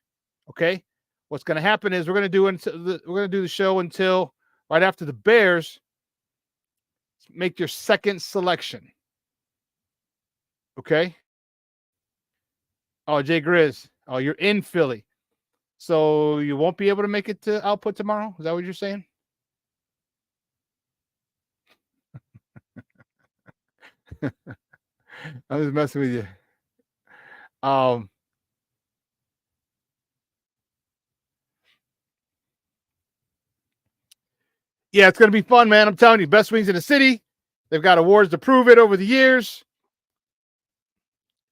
Speaker 5: Okay? What's going to happen is we're going to do the show until right after the Bears make your second selection. Okay? Oh, Jay Grizz. Oh, you're in Philly. So you won't be able to make it to Output tomorrow? Is that what you're saying? I'm just messing with you. Yeah, it's going to be fun, man. I'm telling you, best wings in the city. They've got awards to prove it over the years.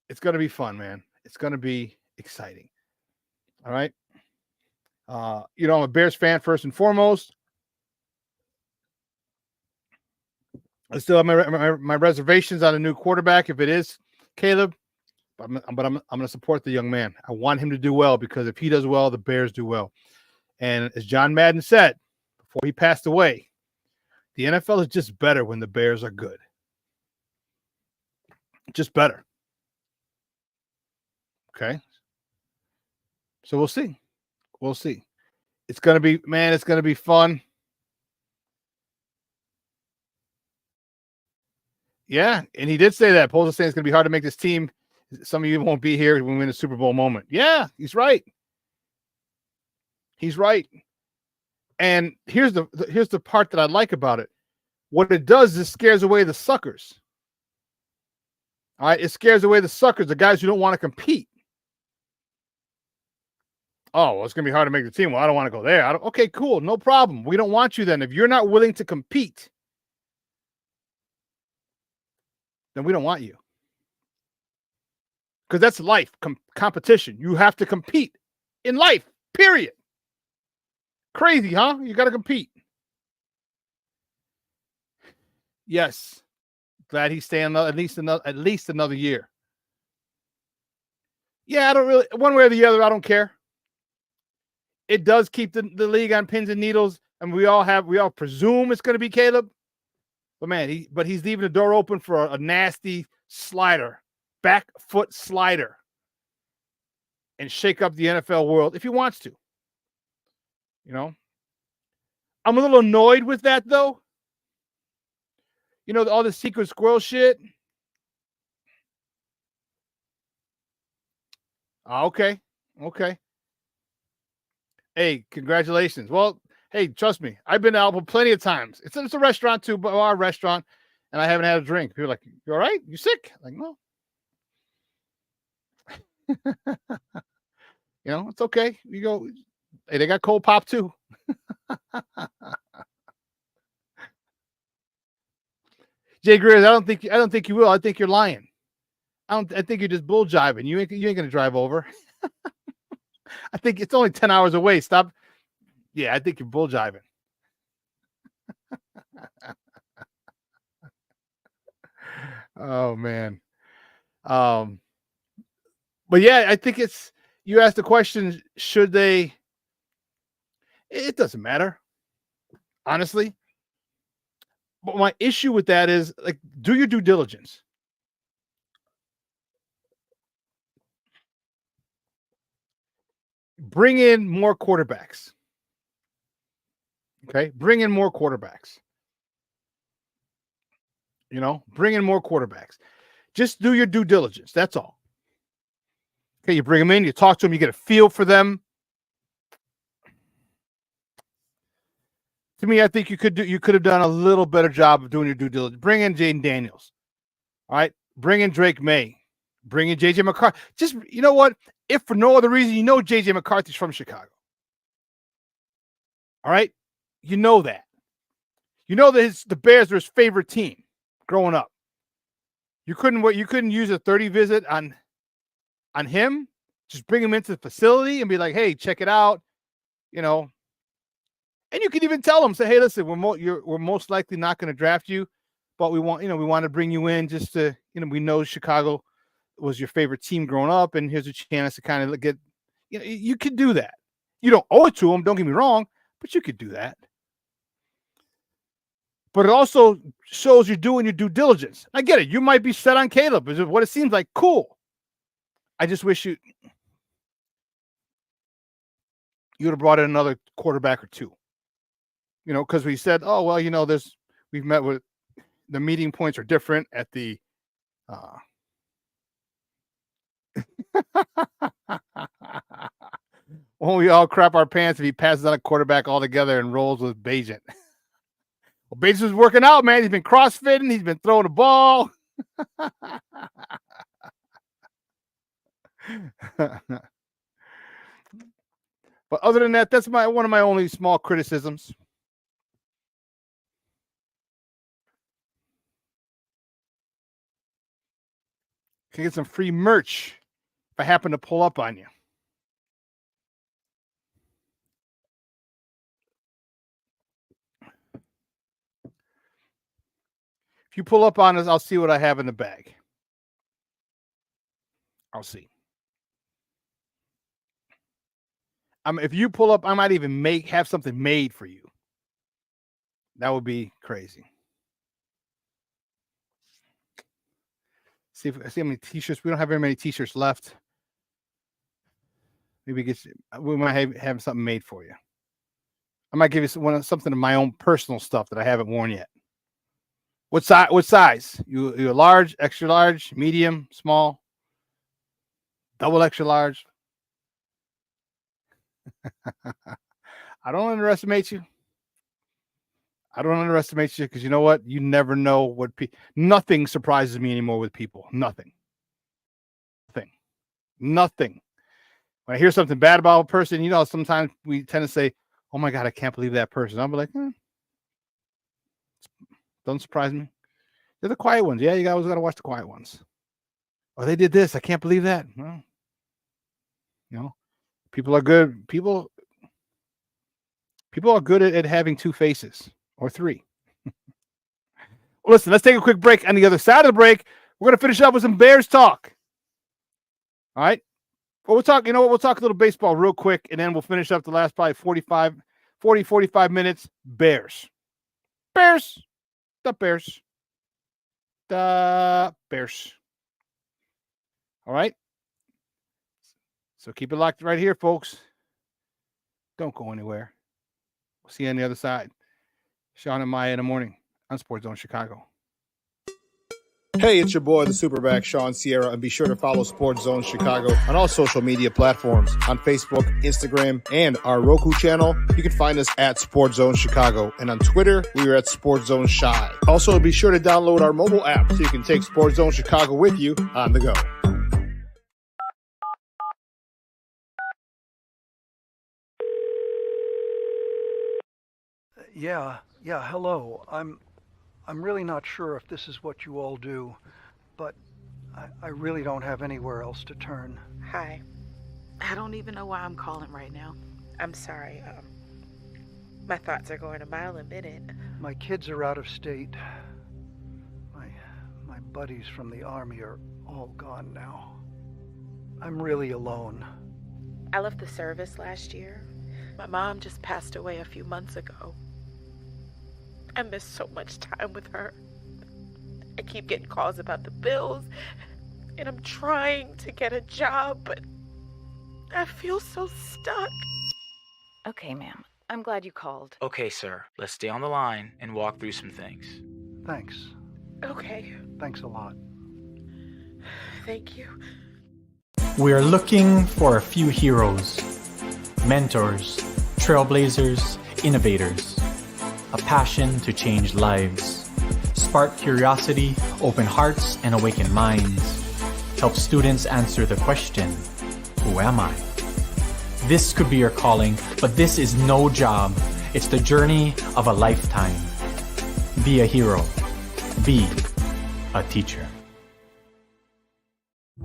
Speaker 5: It's going to be fun, man. It's going to be exciting. All right. I'm a Bears fan first and foremost. I still have my reservations on a new quarterback if it is Caleb. I'm going to support the young man. I want him to do well because if he does well, the Bears do well. And as John Madden said before he passed away, the NFL is just better when the Bears are good. Just better. Okay. So we'll see. We'll see. It's going to be fun. Yeah. And he did say that. Poles is saying it's going to be hard to make this team. Some of you won't be here when we win the Super Bowl moment. Yeah, he's right. He's right. And here's the part that I like about it. What it does is it scares away the suckers. All right, it scares away the suckers, the guys who don't want to compete. Oh, well, it's going to be hard to make the team. Well, I don't want to go there. Okay, cool. No problem. We don't want you then. If you're not willing to compete, then we don't want you. Because that's life, competition. You have to compete in life, period. Crazy, huh? You got to compete. Yes. Glad he's staying at least another year. Yeah, I don't really, one way or the other, I don't care. It does keep the league on pins and needles, and we all presume it's going to be Caleb. But man, he's leaving the door open for a nasty slider, back foot slider, and shake up the NFL world if he wants to. You know, I'm a little annoyed with that though. You know, all the secret squirrel shit. Okay. Hey, congratulations. Well, hey, trust me, I've been to Alba plenty of times. It's a restaurant too, but our restaurant, and I haven't had a drink. People are like, "You all right? You sick?" Like, no. You know, it's okay. You go. Hey, they got cold pop too. Jay Greers, I don't think you will. I think you're lying. I think you're just bull jiving. You ain't gonna drive over. I think it's only 10 hours away. Stop. Yeah, I think you're bull jiving. Oh man. But yeah, I think you asked the question, should they? It doesn't matter. Honestly. But my issue with that is, like, do your due diligence. Bring in more quarterbacks. Okay? Bring in more quarterbacks. You know, bring in more quarterbacks. Just do your due diligence. That's all. Okay, you bring them in, you talk to them, you get a feel for them. To me, I think you could have done a little better job of doing your due diligence. Bring in Jaden Daniels. All right. Bring in Drake May. Bring in JJ McCarthy. Just, you know what? If for no other reason, you know JJ McCarthy's from Chicago. All right. You know that. You know that the Bears are his favorite team growing up. You couldn't use a 30 visit on him. Just bring him into the facility and be like, hey, check it out. You know. And you can even tell them, say, hey, listen, we're most likely not going to draft you, but we want to bring you in just to, we know Chicago was your favorite team growing up, and here's a chance to kind of get, you could do that. You don't owe it to them, don't get me wrong, but you could do that. But it also shows you're doing your due diligence. I get it. You might be set on Caleb, is what it seems like. Cool. I just wish you would have brought in another quarterback or two. Because we said, oh, well, we've met with the meeting points are different at the when we all crap our pants if he passes on a quarterback altogether and rolls with Bajan. Well, Bajan's working out, man. He's been crossfitting. He's been throwing the ball. But other than that, that's one of my only small criticisms. Can get some free merch if I happen to pull up on you. If you pull up on us, I'll see what I have in the bag. I'll see. If you pull up, I might even have something made for you. That would be crazy. See how many t-shirts. We don't have very many t-shirts left. Maybe we might have something made for you. I might give you something of my own personal stuff that I haven't worn yet. What size? You large, extra large, medium, small, double extra large? I don't underestimate you. I don't underestimate you because you know what? You never know what nothing surprises me anymore with people. Nothing. When I hear something bad about a person, you know, sometimes we tend to say, "Oh my God, I can't believe that person." I'll be like, don't surprise me. They're the quiet ones. Yeah, you always got to watch the quiet ones. Oh, they did this. I can't believe that. Well, you know, people are good. People are good at having two faces or three. Listen, let's take a quick break. On the other side of the break, we're going to finish up with some Bears talk. All right. Well, we'll talk, we'll talk a little baseball real quick, and then we'll finish up the last probably 45 minutes. Bears. The Bears. All right. So keep it locked right here, folks. Don't go anywhere. We'll see you on the other side. Shawn and Maya in the morning on Sports Zone Chicago.
Speaker 15: Hey, it's your boy, the SuperBack, Shawn Sierra, and be sure to follow Sports Zone Chicago on all social media platforms, on Facebook, Instagram, and our Roku channel. You can find us at Sports Zone Chicago, and on Twitter, we are at Sports Zone Shy. Also, be sure to download our mobile app so you can take Sports Zone Chicago with you on the go.
Speaker 16: Yeah, hello. I'm really not sure if this is what you all do, but I really don't have anywhere else to turn.
Speaker 17: Hi. I don't even know why I'm calling right now. I'm sorry. My thoughts are going a mile a minute.
Speaker 16: My kids are out of state. My buddies from the army are all gone now. I'm really alone.
Speaker 17: I left the service last year. My mom just passed away a few months ago. I miss so much time with her. I keep getting calls about the bills, and I'm trying to get a job, but I feel so stuck.
Speaker 18: Okay, ma'am. I'm glad you called.
Speaker 19: Okay, sir. Let's stay on the line and walk through some things.
Speaker 16: Thanks.
Speaker 17: Okay.
Speaker 16: Thanks a lot.
Speaker 17: Thank you.
Speaker 20: We're looking for a few heroes, mentors, trailblazers, innovators. A passion to change lives, spark curiosity, open hearts, and awaken minds. Help students answer the question, who am I? This could be your calling, but this is no job. It's the journey of a lifetime. Be a hero. Be a teacher.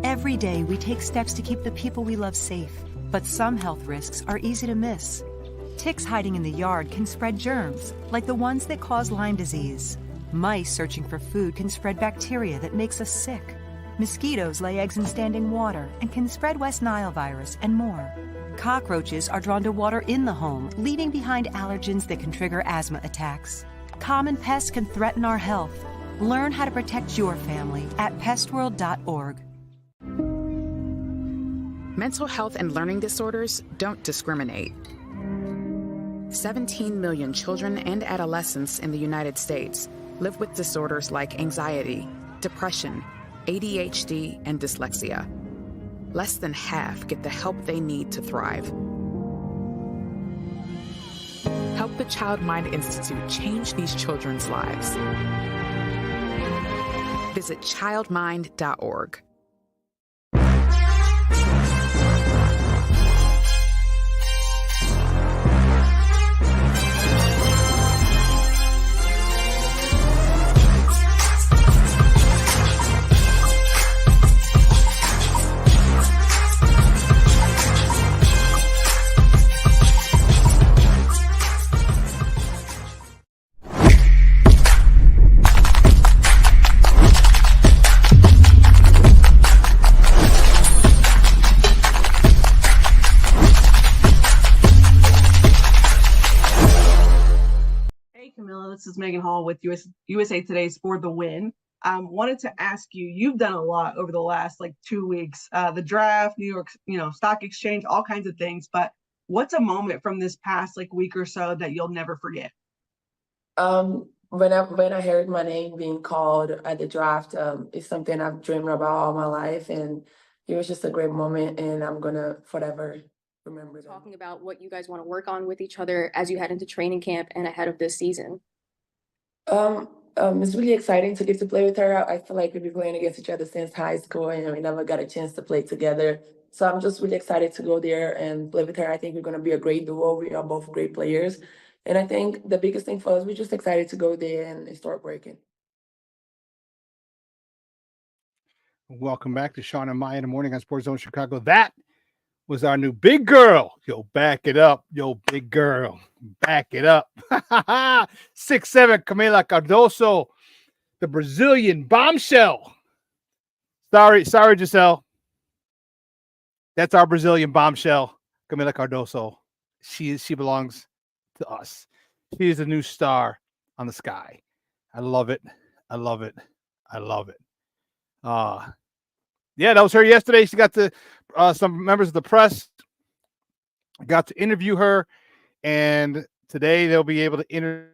Speaker 21: Every day we take steps to keep the people we love safe, but some health risks are easy to miss. Ticks hiding in the yard can spread germs, like the ones that cause Lyme disease. Mice searching for food can spread bacteria that makes us sick. Mosquitoes lay eggs in standing water and can spread West Nile virus and more. Cockroaches are drawn to water in the home, leaving behind allergens that can trigger asthma attacks. Common pests can threaten our health. Learn how to protect your family at pestworld.org.
Speaker 22: Mental health and learning disorders don't discriminate. 17 million children and adolescents in the United States live with disorders like anxiety, depression, ADHD, and dyslexia. Less than half get the help they need to thrive. Help the Child Mind Institute change these children's lives. Visit childmind.org.
Speaker 1: This is Megan Hall with USA Today's For the Win. Wanted to ask you, you've done a lot over the last 2 weeks, the draft, New York, stock exchange, all kinds of things. But what's a moment from this past week or so that you'll never forget?
Speaker 4: When I heard my name being called at the draft, it's something I've dreamed about all my life, and it was just a great moment, and I'm gonna forever remember that.
Speaker 23: Talking about what you guys want to work on with each other as you head into training camp and ahead of this season.
Speaker 4: It's really exciting to get to play with her. I feel like we've been playing against each other since high school, and we never got a chance to play together. So I'm just really excited to go there and play with her. I think we're gonna be a great duo. We are both great players. And I think the biggest thing for us, we're just excited to go there and start working.
Speaker 5: Welcome back to Shawn and Maya in the morning on Sports Zone Chicago. That was our new big girl. Yo, back it up. Yo, big girl. Back it up. 6'7", Camila Cardoso, the Brazilian bombshell. Sorry, Giselle. That's our Brazilian bombshell, Camila Cardoso. She belongs to us. She is a new star on the sky. I love it. I love it. I love it. Yeah, that was her yesterday. She got to some members of the press got to interview her, and today they'll be able to interview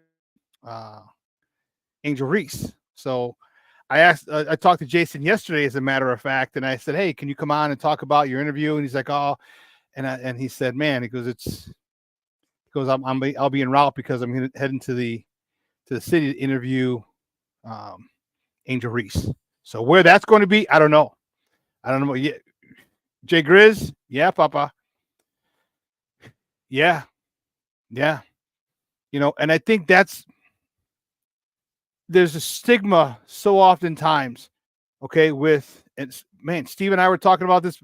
Speaker 5: Angel Reese. So I talked to Jason yesterday, as a matter of fact, and I said, "Hey, can you come on and talk about your interview?" And he's like, "Oh," and he said, "Man," he goes, I'll be en route because I'm heading to the city to interview Angel Reese. So where that's going to be, I don't know. Yeah, Jay Grizz, yeah, Papa, yeah. And I think there's a stigma so oftentimes, okay, with, and man, Steve and I were talking about this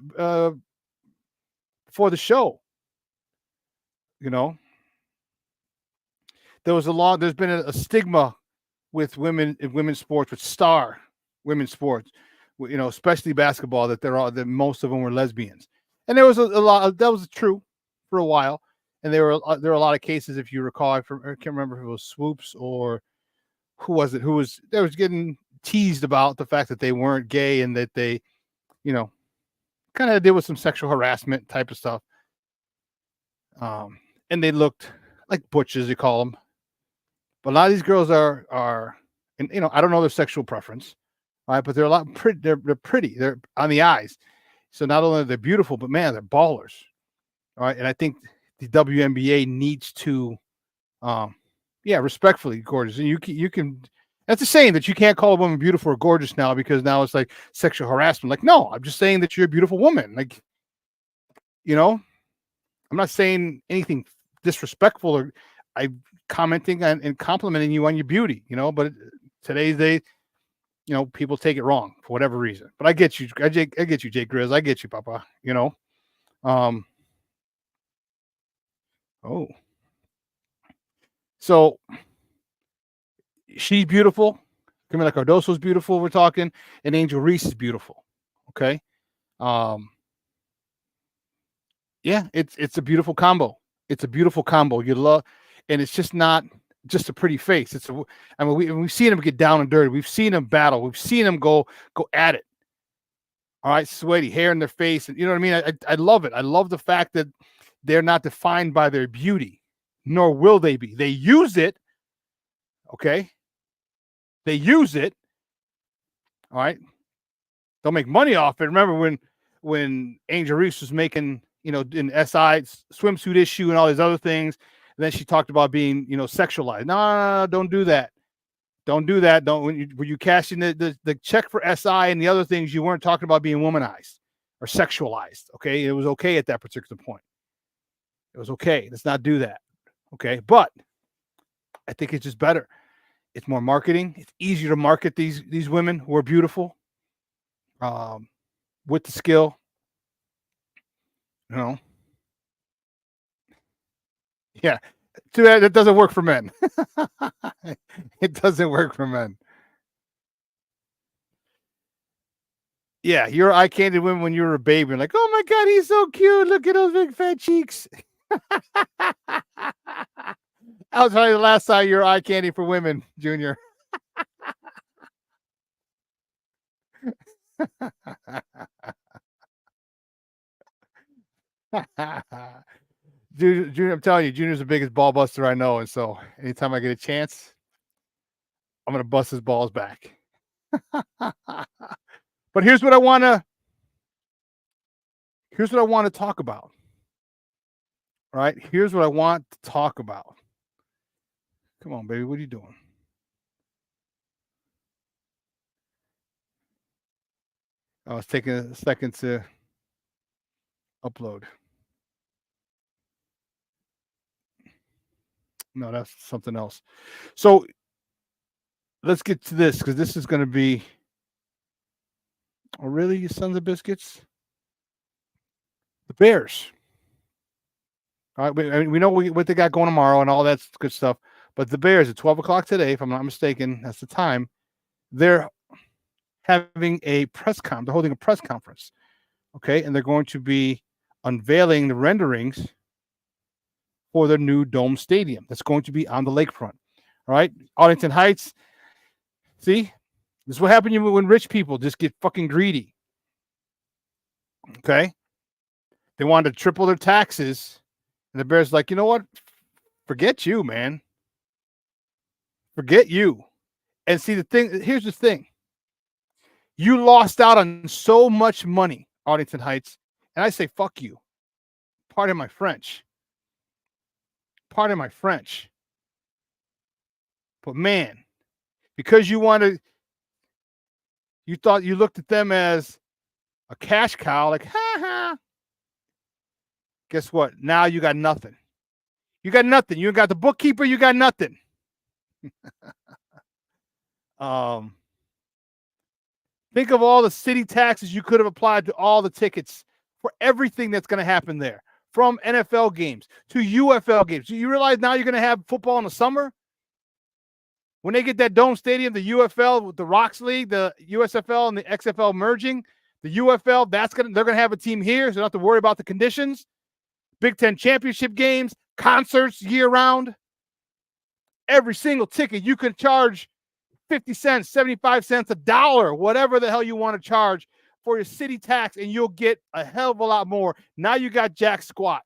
Speaker 5: before the show. There's been a stigma with women in women's sports, with star women's sports, especially basketball, that most of them were lesbians. And there was a lot that was true for a while. And there were a lot of cases, if you recall, I can't remember if it was Swoops or who was getting teased about the fact that they weren't gay and that they, kind of deal with some sexual harassment type of stuff. And they looked like butches, you call them. But a lot of these girls are, and I don't know their sexual preference, right? But they're a lot pretty. They're pretty. They're on the eyes. So not only are they beautiful, but man, they're ballers. All right, and I think the WNBA needs to, respectfully gorgeous. And you can. That's a saying that you can't call a woman beautiful or gorgeous now, because now it's like sexual harassment. Like, no, I'm just saying that you're a beautiful woman. Like, I'm not saying anything disrespectful, or I'm commenting and complimenting you on your beauty, but today's day, people take it wrong for whatever reason. But I get you. I get you, Jake Grizz. I get you, Papa. So she's beautiful. Camila Cardoso is beautiful. We're talking, and Angel Reese is beautiful. Okay. Yeah, it's a beautiful combo. It's a beautiful combo. You love, and it's just not just a pretty face. We've seen them get down and dirty. We've seen them battle. We've seen them go at it. All right, sweaty hair in their face, and you know what I mean. I love it. I love the fact that they're not defined by their beauty, nor will they be. They use it. Okay. They use it. All right. They'll make money off it. Remember when Angel Reese was making, in SI swimsuit issue and all these other things, and then she talked about being, sexualized. No, don't do that. Don't do that. When you cash in the check for SI and the other things, you weren't talking about being womanized or sexualized. Okay. It was okay at that particular point. It was okay. Let's not do that. Okay. But I think it's just better. It's more marketing. It's easier to market these women who are beautiful, with the skill. Yeah. Too bad it doesn't work for men. It doesn't work for men. Yeah, you're eye-candy women when you were a baby. Like, oh my God, he's so cute. Look at those big fat cheeks. I'll tell you the last time you're eye candy for women, Junior. Junior, I'm telling you, Junior's the biggest ball buster I know, and so anytime I get a chance, I'm gonna bust his balls back. But here's what I wanna talk about. All right, here's what I want to talk about. Come on, baby, what are you doing? Oh, it's taking a second to upload. No, that's something else. So let's get to this because this is going to be. Oh, really, you sons of biscuits? The Bears. All right, we know what they got going tomorrow and all that good stuff. But the Bears at 12 o'clock today, if I'm not mistaken, that's the time. They're having a press conference. They're holding a press conference. Okay, and they're going to be unveiling the renderings for their new dome stadium that's going to be on the lakefront. All right, Arlington Heights. See, this is what happens when rich people just get fucking greedy. Okay, they wanted to triple their taxes, and the Bears like, you know what? Forget you, man. Forget you. And see, here's the thing. You lost out on so much money, Arlington Heights, and I say fuck you. Pardon my French. Pardon my French. But man, because you thought you looked at them as a cash cow, like, ha ha. Guess what? Now you got nothing. You got nothing. You got the bookkeeper, you got nothing. Think of all the city taxes you could have applied to all the tickets for everything that's going to happen there, from NFL games to UFL games. Do you realize now you're going to have football in the summer? When they get that dome stadium, the UFL with the Rocks League, the USFL and the XFL merging, the UFL, they're going to have a team here, so you don't have to worry about the conditions. Big Ten championship games, concerts year round. Every single ticket you could charge 50 cents, 75 cents, $1, whatever the hell you want to charge for your city tax, and you'll get a hell of a lot more. Now you got jack squat.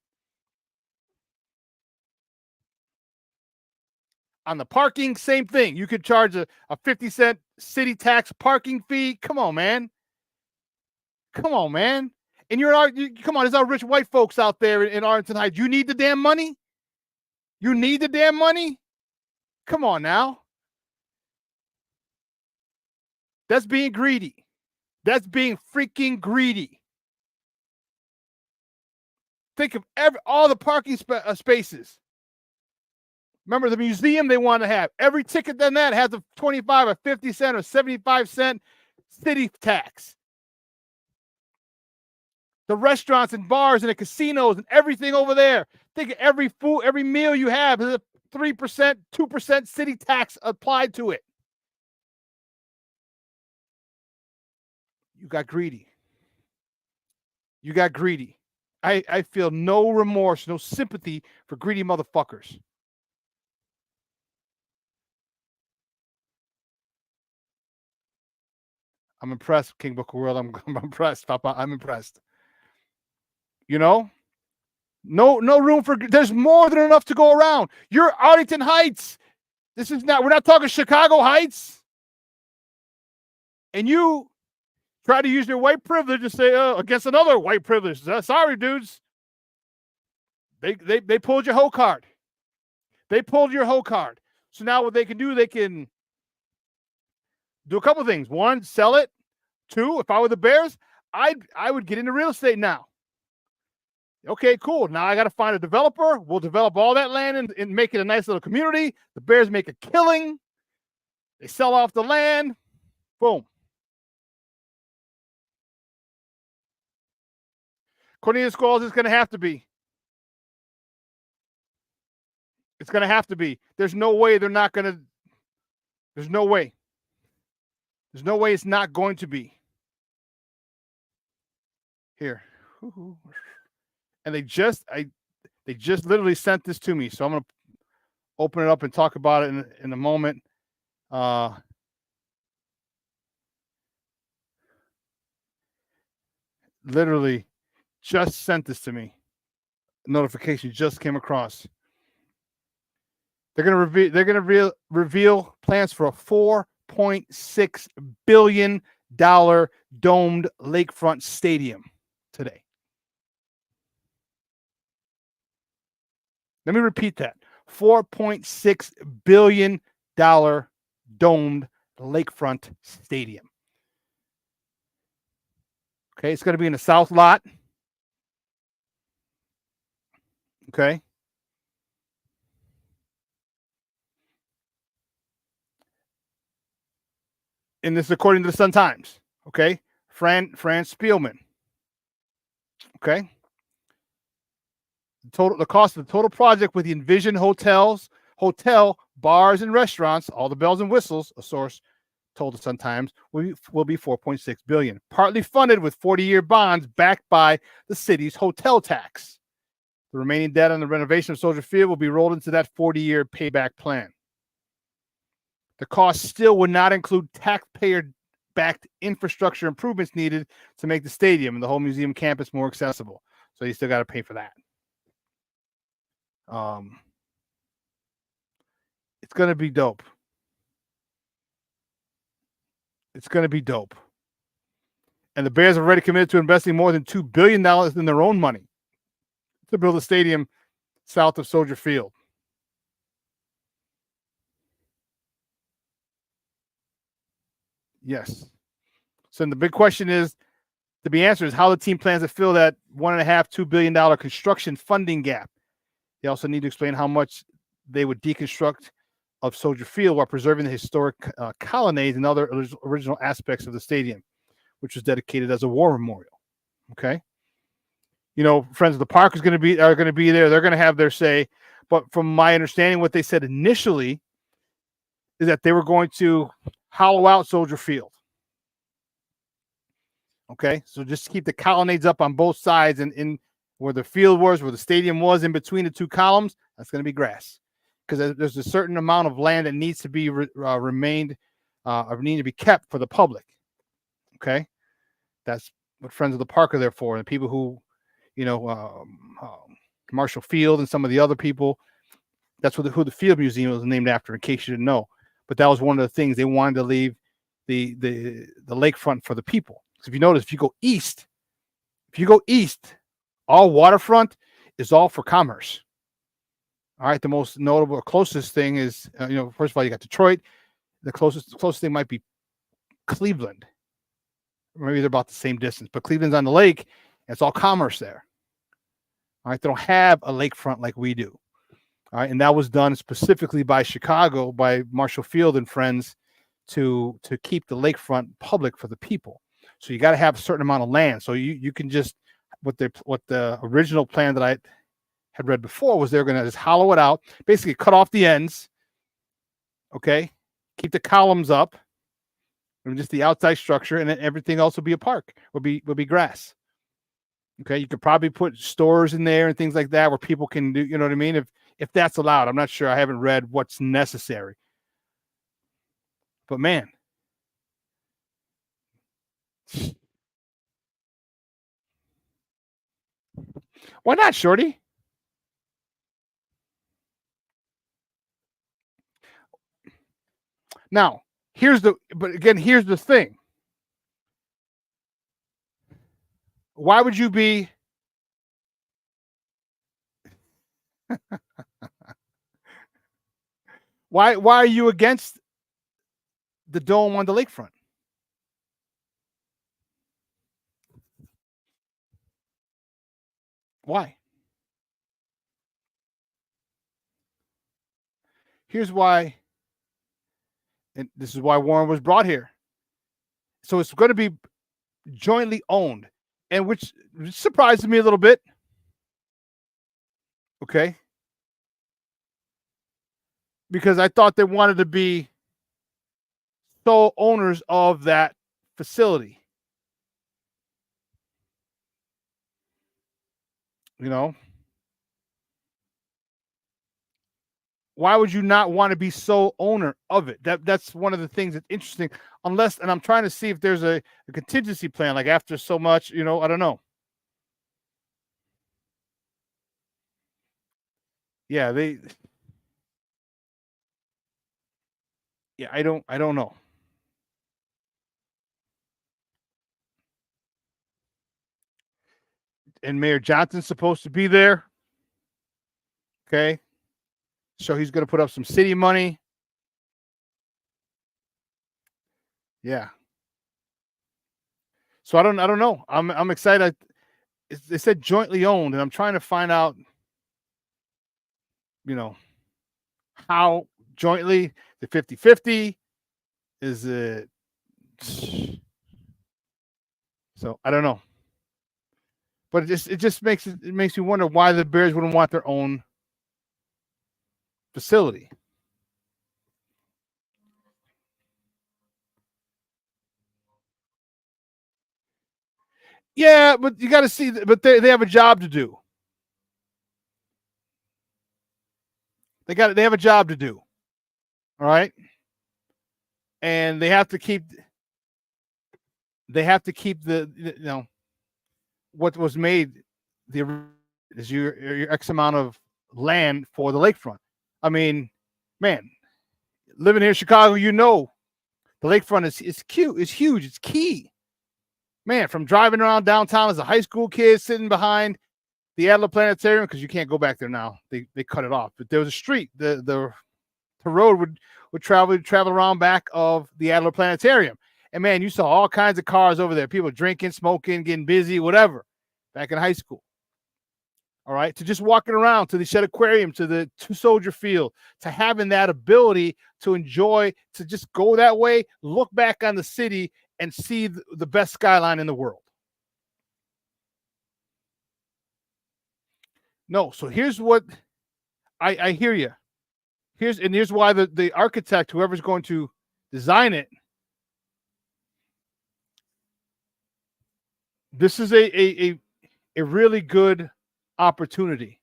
Speaker 5: On the parking, same thing. You could charge a 50-cent city tax parking fee. Come on, man. Come on, man. And come on, there's our rich white folks out there in Arlington Heights. You need the damn money? You need the damn money? Come on now. That's being greedy. That's being freaking greedy. Think of all the parking spaces. Remember the museum they want to have. Every ticket than that has a 25 or 50 cent or 75 cent city tax. The restaurants and bars and the casinos and everything over there. Think of every meal you have has a 3%, 2% city tax applied to it. You got greedy. You got greedy. I feel no remorse, no sympathy for greedy motherfuckers. I'm impressed, King Book of World. I'm impressed, Papa. I'm impressed. You know? No room for. There's more than enough to go around. You're Arlington Heights. We're not talking Chicago Heights. And you try to use your white privilege to say against another white privilege. Sorry, dudes. They pulled your hoe card. They pulled your hoe card. So now what they can do, they can do a couple things. One, sell it. Two, if I were the Bears, I would get into real estate now. Okay, cool. Now I got to find a developer. We'll develop all that land and make it a nice little community. The Bears make a killing. They sell off the land. Boom. Cornelius Squalls is going to have to be. It's going to have to be. There's no way they're not going to. There's no way. There's no way it's not going to be. Here. And they just literally sent this to me. So I'm going to open it up and talk about it in a moment. Literally just sent this to me. Notification just came across. They're gonna reveal plans for a $4.6 billion domed lakefront stadium today. Let me repeat that. $4.6 billion domed lakefront stadium. Okay, it's going to be in the south lot. Okay. And this is according to the Sun Times. Okay. Fran Spielman. Okay. The cost of the total project with the envisioned hotel, bars, and restaurants, all the bells and whistles, a source told the Sun Times, will be $4.6 billion, partly funded with 40-year bonds backed by the city's hotel tax. The remaining debt on the renovation of Soldier Field will be rolled into that 40-year payback plan. The cost still would not include taxpayer-backed infrastructure improvements needed to make the stadium and the whole museum campus more accessible. So you still got to pay for that. It's going to be dope. It's going to be dope. And the Bears have already committed to investing more than $2 billion in their own money to build a stadium south of Soldier Field. Yes. So the big question is, to be answered, is how the team plans to fill that $1.5–2 billion construction funding gap. They also need to explain how much they would deconstruct of Soldier Field while preserving the historic colonnades and other original aspects of the stadium, which was dedicated as a war memorial. Okay. You know, Friends of the Park are going to be there. They're going to have their say. But from my understanding, what they said initially is that they were going to hollow out Soldier Field. Okay, so just keep the colonnades up on both sides, and in where the field was, where the stadium was, in between the two columns, that's going to be grass, because there's a certain amount of land that needs to be need to be kept for the public. Okay, that's what Friends of the Park are there for, and people who, Marshall Field and some of the other people. That's who the Field Museum was named after, in case you didn't know. But that was one of the things they wanted to leave the lakefront for the people. So if you notice, if you go east, all waterfront is all for commerce. All right, the most notable, closest thing is, first of all, you got Detroit. The closest thing might be Cleveland. Maybe they're about the same distance, but Cleveland's on the lake. And it's all commerce there. All right, they don't have a lakefront like we do. All right, and that was done specifically by Chicago, by Marshall Field and friends, to keep the lakefront public for the people. So you got to have a certain amount of land. So you can just what the original plan that I had read before was they're going to just hollow it out, basically cut off the ends. Okay, keep the columns up, and just the outside structure, and then everything else will be a park. Will be grass. Okay, you could probably put stores in there and things like that where people can do. You know what I mean? If that's allowed, I'm not sure. I haven't read what's necessary. But man. Why not, Shorty? Now, here's the thing. Why would you be why are you against the dome on the lakefront? Why? Here's why, and this is why Warren was brought here. So it's going to be jointly owned, and which surprises me a little bit. Okay. Because I thought they wanted to be sole owners of that facility. why would you not want to be sole owner of it? That's one of the things that's interesting. Unless, and I'm trying to see if there's a contingency plan, like after so much, I don't know. Yeah, I don't know. And Mayor Johnson's supposed to be there. Okay. So he's going to put up some city money. Yeah. So I don't know. I'm excited. They said jointly owned, and I'm trying to find out, how jointly, the 50-50, is it? So I don't know. But it just makes me wonder why the Bears wouldn't want their own facility. Yeah, but you got to see. But they have a job to do. They have a job to do. All right, and they have to keep the what was made is your X amount of land for the lakefront. I mean, man, living here in Chicago, the lakefront is cute. It's huge. It's key. Man, from driving around downtown as a high school kid, sitting behind the Adler Planetarium, because you can't go back there now. They cut it off. But there was a street. The road would travel around back of the Adler Planetarium. And man, you saw all kinds of cars over there. People drinking, smoking, getting busy, whatever. Back in high school. All right. To just walking around to the Shed Aquarium, to the Two Soldier Field, to having that ability to enjoy, to just go that way, look back on the city and see the best skyline in the world. No. So here's what I hear you. Here's why the architect, whoever's going to design it, this is a really good opportunity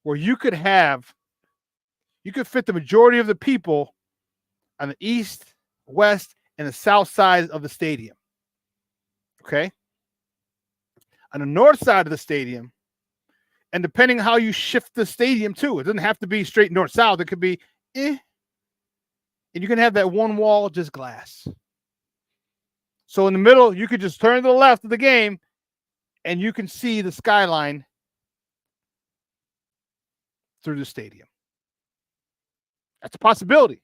Speaker 5: where you could fit the majority of the people on the east, west, and the south side of the stadium. Okay. On the north side of the stadium, and depending on how you shift the stadium too, it doesn't have to be straight north-south. It could be and you can have that one wall just glass. So in the middle, you could just turn to the left of the game and you can see the skyline through the stadium. That's a possibility.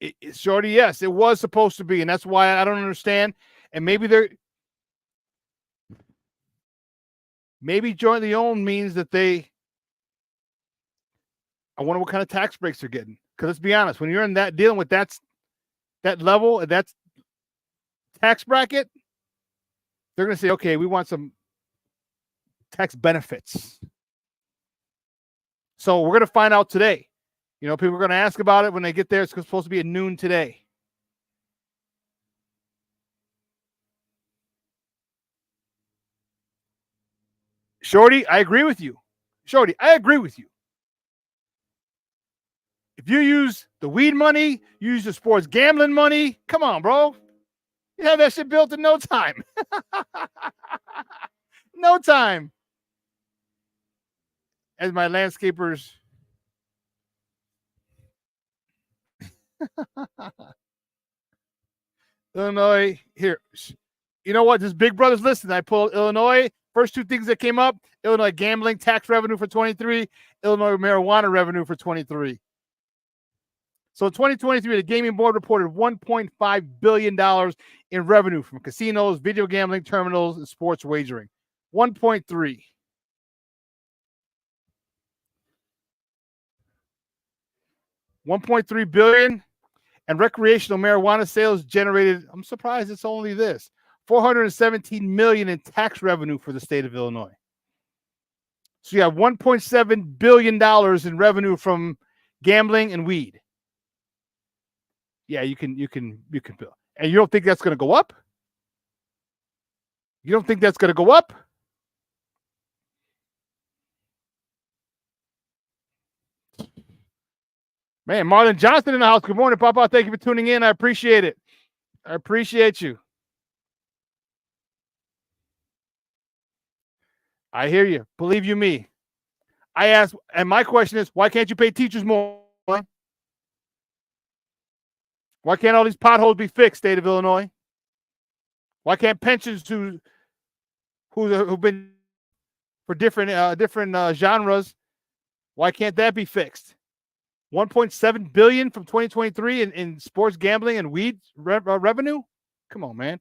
Speaker 5: It's already, yes, it was supposed to be, and that's why I don't understand. And maybe jointly owned means that I wonder what kind of tax breaks they're getting. Because let's be honest, when you're in dealing with that level, that's tax bracket, they're going to say, okay, we want some tax benefits. So we're going to find out today. People are going to ask about it when they get there. It's supposed to be at noon today. Shorty, I agree with you. If you use the weed money, you use the sports gambling money, come on, bro. You have that shit built in no time. No time. As my landscapers. Illinois, here. You know what? This Big Brother's list. I pulled Illinois. First two things that came up: Illinois gambling tax revenue for 23, Illinois marijuana revenue for 23. So in 2023, the Gaming Board reported $1.5 billion in revenue from casinos, video gambling terminals, and sports wagering. 1.3. $1.3 billion, and recreational marijuana sales generated, I'm surprised it's only this, $417 million in tax revenue for the state of Illinois. So you have $1.7 billion in revenue from gambling and weed. Yeah, you can bill. And you don't think that's going to go up? You don't think that's going to go up? Man, Marlon Johnson in the house. Good morning, Papa. Thank you for tuning in. I appreciate it. I appreciate you. I hear you. Believe you me. I ask, and my question is, why can't you pay teachers more? Why can't all these potholes be fixed, state of Illinois? Why can't pensions who've been for different genres, why can't that be fixed? 1.7 billion from 2023 in sports gambling and weed revenue? Come on, man.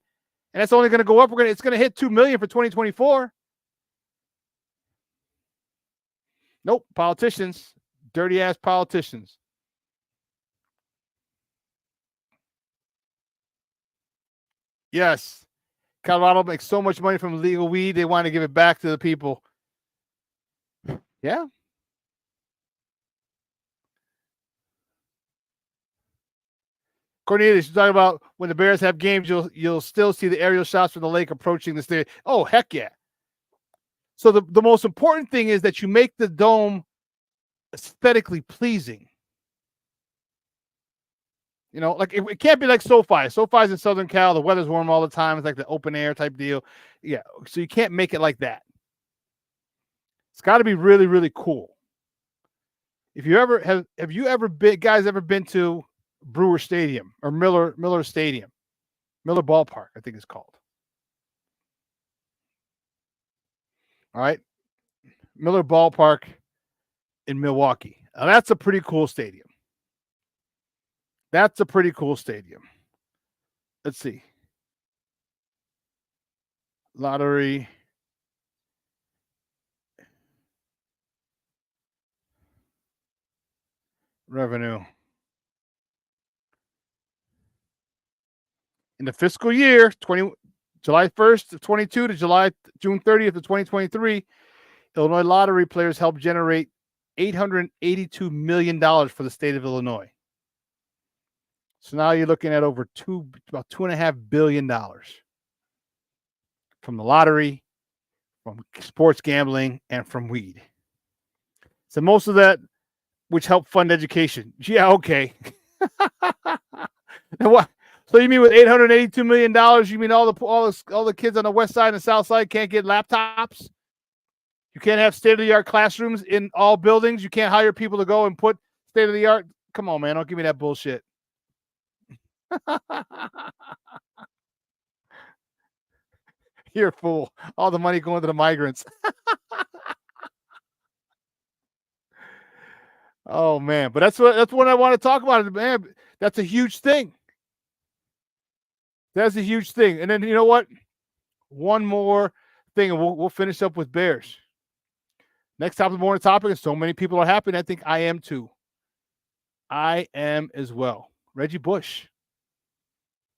Speaker 5: And that's only going to go up. It's going to hit 2 million for 2024. Nope, politicians, dirty ass politicians. Yes. Colorado makes so much money from legal weed, they want to give it back to the people. Yeah. Cornelius, you're talking about when the Bears have games, you'll still see the aerial shots from the lake approaching the stadium. Oh, heck yeah. So the most important thing is that you make the dome aesthetically pleasing. You know, like it can't be like SoFi. SoFi's in Southern Cal. The weather's warm all the time. It's like the open air type deal. Yeah. So you can't make it like that. It's got to be really, really cool. If you ever have you ever been to Brewer Stadium or Miller Stadium, Miller Ballpark, I think it's called. All right. Miller Ballpark in Milwaukee. Now, that's a pretty cool stadium. That's a pretty cool stadium. Let's see. Lottery. Revenue. In the fiscal year, July 1st of 22 to June 30th of 2023, Illinois lottery players helped generate $882 million for the state of Illinois. So now you're looking at about $2.5 billion from the lottery, from sports gambling, and from weed. So most of that, which helped fund education. Yeah, okay. And what? So you mean with $882 million, you mean all the kids on the west side and the south side can't get laptops? You can't have state-of-the-art classrooms in all buildings? You can't hire people to go and put state-of-the-art? Come on, man. Don't give me that bullshit. You're a fool. All the money going to the migrants. Oh, man. But that's what I want to talk about. Man, that's a huge thing. That's a huge thing. And then you know what? One more thing, and we'll finish up with Bears. Next top of the morning topic, and so many people are happy, and I think I am too. I am as well. Reggie Bush.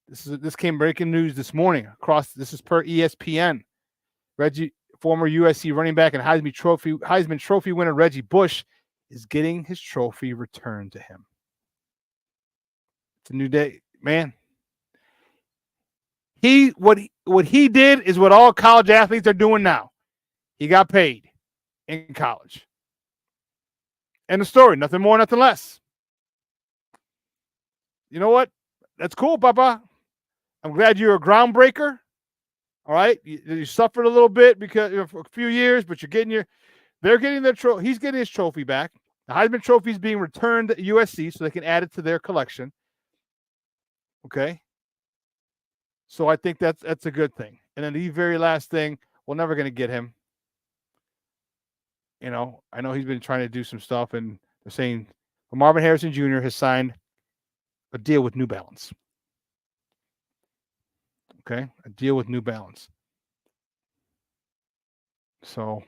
Speaker 5: This came breaking news this morning this is per ESPN. Reggie, former USC running back and Heisman Trophy winner Reggie Bush is getting his trophy returned to him. It's a new day, man. What he did is what all college athletes are doing now. He got paid in college. End of story. Nothing more, nothing less. You know what? That's cool, Papa. I'm glad you're a groundbreaker. All right. You suffered a little bit because for a few years, but they're getting their trophy. He's getting his trophy back. The Heisman Trophy is being returned to USC so they can add it to their collection. Okay. So I think that's a good thing. And then the very last thing, we're never going to get him. You know, I know he's been trying to do some stuff, and they're saying Marvin Harrison Jr. has signed a deal with New Balance. Okay, a deal with New Balance. So,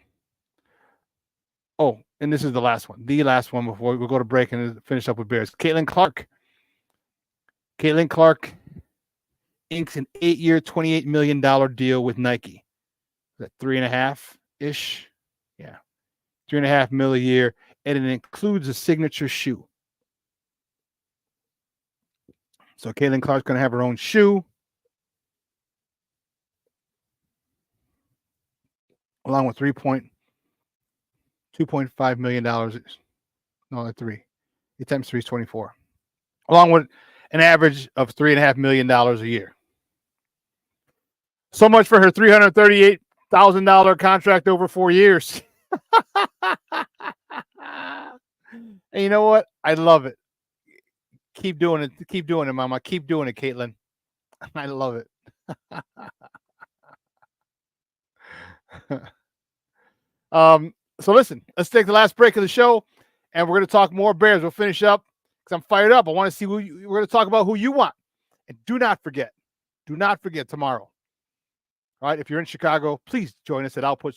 Speaker 5: and this is the last one. The last one before we go to break and finish up with Bears. Caitlin Clark. Caitlin Clark inks an 8-year, $28 million deal with Nike. Is that 3.5-ish? Yeah. 3.5 million a year, and it includes a signature shoe. So Caitlin Clark's going to have her own shoe, along with $2.5 million. No, 3. 8 times 3 is 24, along with an average of $3.5 million a year. So much for her $338,000 contract over 4 years. And you know what? I love it. Keep doing it. Keep doing it, Mama. Keep doing it, Caitlin. I love it. So listen, let's take the last break of the show, and we're going to talk more Bears. We'll finish up because I'm fired up. I want to see we're going to talk about who you want. And do not forget tomorrow. All right, if you're in Chicago, please join us at Output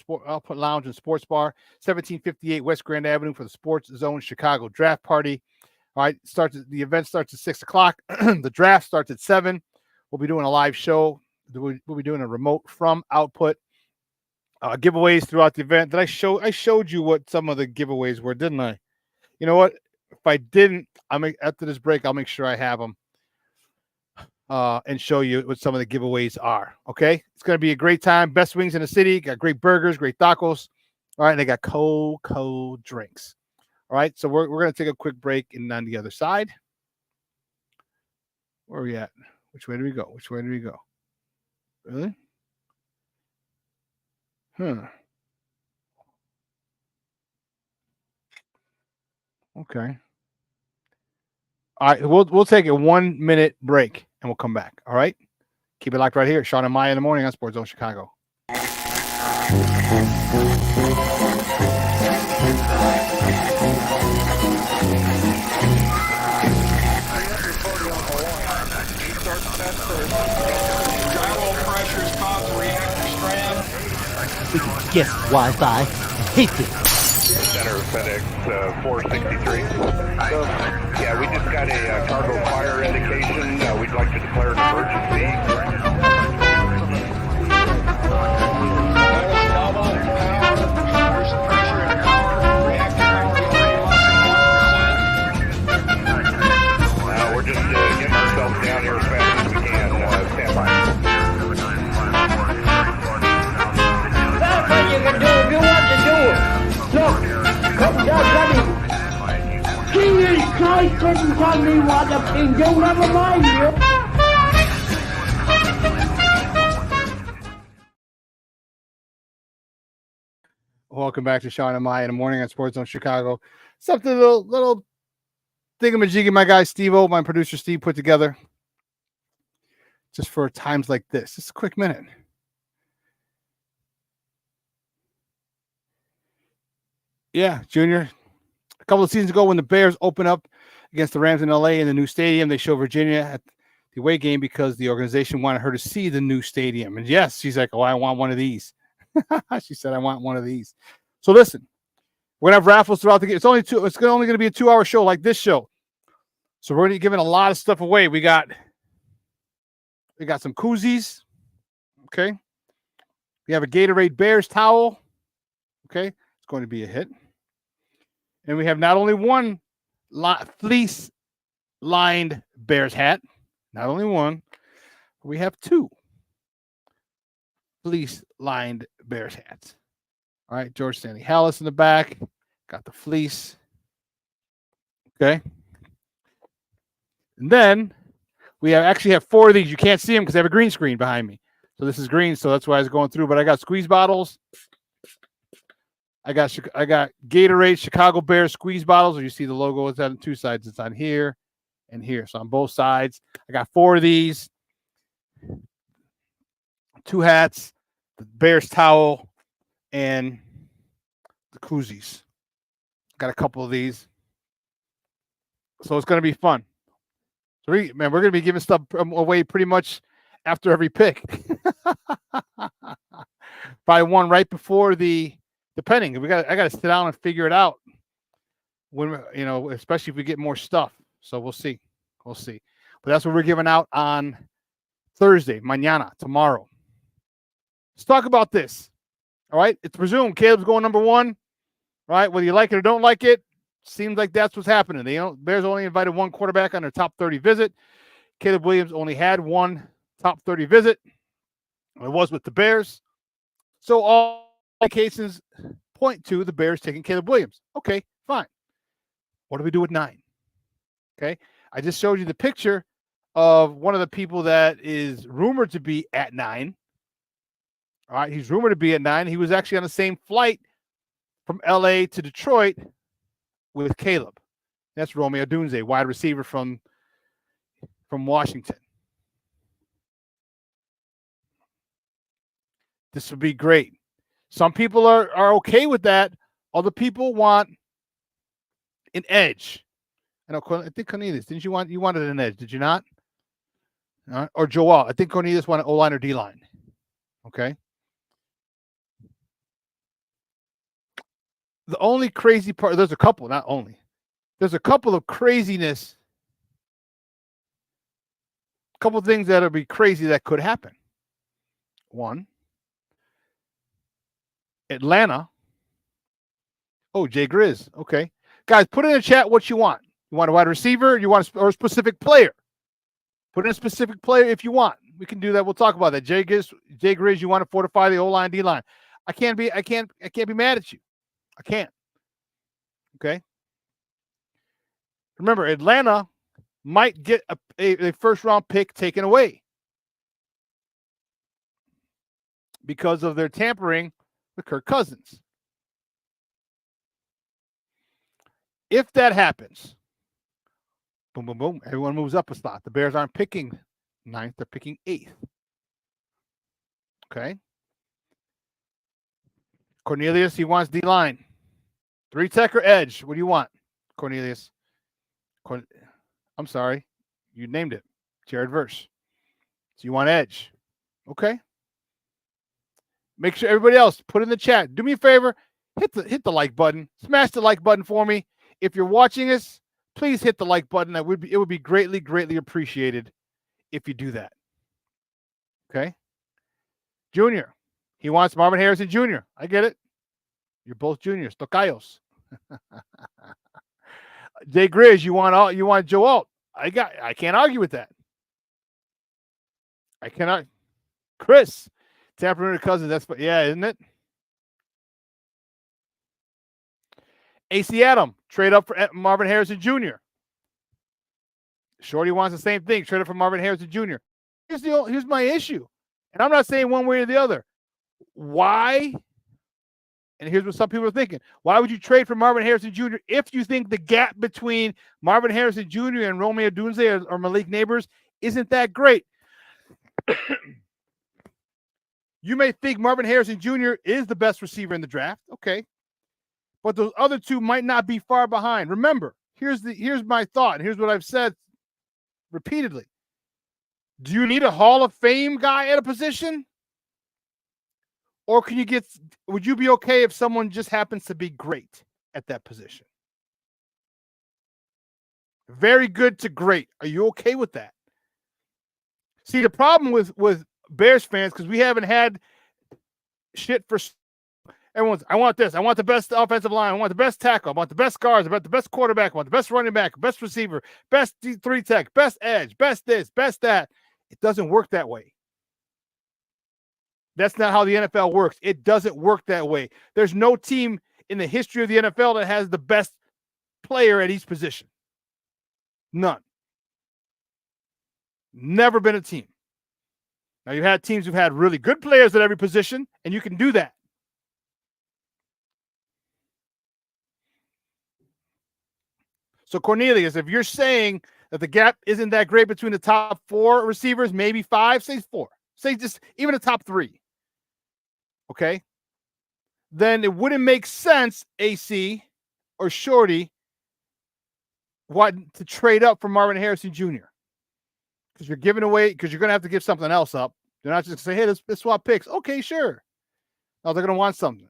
Speaker 5: Lounge and Sports Bar, 1758 West Grand Avenue for the Sports Zone Chicago Draft Party. All right, the event starts at 6 o'clock. The draft starts at 7. We'll be doing a live show. We'll be doing a remote from Output. Giveaways throughout the event. I showed you what some of the giveaways were, didn't I? You know what? If I didn't, after this break, I'll make sure I have them and show you what some of the giveaways are. Okay, it's gonna be a great time. Best wings in the city. Got great burgers, great tacos. All right, and they got cold drinks. All right, so we're gonna take a quick break, and on the other side, where are we at? Which way do we go? Really? Okay. All right, we'll take a 1 minute break and we'll come back. All right. Keep it locked right here. Shawn and Maya in the morning on Sports Zone Chicago.
Speaker 6: Yes, Wi-Fi. Hate this.
Speaker 7: Center of FedEx 463. So, yeah, we just got a cargo fire indication. We'd like to declare an emergency. We're just getting ourselves down here as fast as we can. Stand by. That's what you can do if you want to do it. Look, come down, Johnny. Jesus Christ didn't tell me what the thing do, never mind you.
Speaker 5: Welcome back to Shawn and Maya in the morning on Sports Zone Chicago. Something a little thingamajiggy my guy Steve-O, my producer Steve, put together just for times like this. Just a quick minute. Yeah, Junior. A couple of seasons ago when the Bears opened up against the Rams in LA in the new stadium, they showed Virginia at the away game because the organization wanted her to see the new stadium. And yes, she's like, oh, I want one of these. She said, I want one of these. So listen, we're going to have raffles throughout the game. It's only going to be a 2-hour show like this show. So we're going to be giving a lot of stuff away. We got some koozies. Okay. We have a Gatorade Bears towel. Okay. It's going to be a hit. And we have not only one fleece lined Bears hat, not only one, but we have 2 fleece lined Bears hats. All right, George Stanley Hallis in the back, got the fleece. Okay. And then we actually have 4 of these. You can't see them because I have a green screen behind me. So this is green, so that's why I was going through. But I got squeeze bottles. I got Gatorade Chicago Bears squeeze bottles. You see the logo is on 2 sides. It's on here and here. So on both sides. I got 4 of these. 2 hats, the Bears towel, and the koozies. Got a couple of these. So it's going to be fun. So we're going to be giving stuff away pretty much after every pick. Probably one right before depending. I got to sit down and figure it out when, especially if we get more stuff. So we'll see. But that's what we're giving out on Thursday, mañana, tomorrow. Let's talk about this. All right. It's presumed Caleb's going number 1. Right. Whether you like it or don't like it, seems like that's what's happening. Bears only invited 1 quarterback on their top 30 visit. Caleb Williams only had 1 top 30 visit. It was with the Bears. So all indications point to the Bears taking Caleb Williams. Okay, fine. What do we do with 9? Okay. I just showed you the picture of one of the people that is rumored to be at 9. All right. He's rumored to be at 9. He was actually on the same flight from LA to Detroit with Caleb. That's Romeo Dunze, wide receiver from Washington. This would be great. Some people are okay with that. Other people want an edge. I think Cornelius, didn't you wanted an edge, did you not? Or Joel. I think Cornelius wanted O-line or D-line. Okay. The only crazy part, there's a couple, not only. There's a couple of craziness, a couple of things that'll be crazy that could happen. One, Atlanta. Oh, Jay Grizz. Okay. Guys, put in the chat what you want. You want a wide receiver? You want a specific player? Put in a specific player if you want. We can do that. We'll talk about that. Jay Grizz, you want to fortify the O-line, D-line. I can't be mad at you. I can't. Okay. Remember, Atlanta might get a first-round pick taken away because of their tampering with Kirk Cousins. If that happens, boom, boom, boom, everyone moves up a spot. The Bears aren't picking 9th, they're picking 8th. Okay. Cornelius, he wants D-line. 3-tech or edge? What do you want, Cornelius? I'm sorry. You named it. Jared Verse. So you want edge. Okay. Make sure everybody else put in the chat. Do me a favor. Hit the like button. Smash the like button for me. If you're watching us, please hit the like button. It would be greatly, greatly appreciated if you do that. Okay. Junior. He wants Marvin Harrison Jr. I get it. You're both juniors. Tocayos. Jay Grizz, you want Joe Alt. I can't argue with that. I cannot. Chris, tampering with Cousins. Isn't it? AC Adam, trade up for Marvin Harrison Jr. Shorty wants the same thing. Trade up for Marvin Harrison Jr. Here's my issue. And I'm not saying one way or the other. Why? And here's what some people are thinking. Why would you trade for Marvin Harrison Jr. if you think the gap between Marvin Harrison Jr. and Romeo Dunze or Malik Neighbors isn't that great? You may think Marvin Harrison Jr. is the best receiver in the draft. Okay. But those other two might not be far behind. Remember, here's my thought. And here's what I've said repeatedly. Do you need a Hall of Fame guy at a position? Or would you be okay if someone just happens to be great at that position? Very good to great. Are you okay with that? See, the problem with Bears fans, because we haven't had shit for everyone's, I want this. I want the best offensive line. I want the best tackle. I want the best guards. I want the best quarterback. I want the best running back, best receiver, best 3-tech, best edge, best this, best that. It doesn't work that way. That's not how the NFL works. It doesn't work that way. There's no team in the history of the NFL that has the best player at each position. None. Never been a team. Now, you've had teams who've had really good players at every position, and you can do that. So, Cornelius, if you're saying that the gap isn't that great between the top 4 receivers, maybe 5, say 4, say just even the top 3, okay, then it wouldn't make sense, AC or Shorty, to trade up for Marvin Harrison Jr. Because you're giving away, because you're going to have to give something else up. They're not just going to say, hey, let's swap picks. Okay, sure. No, they're going to want something.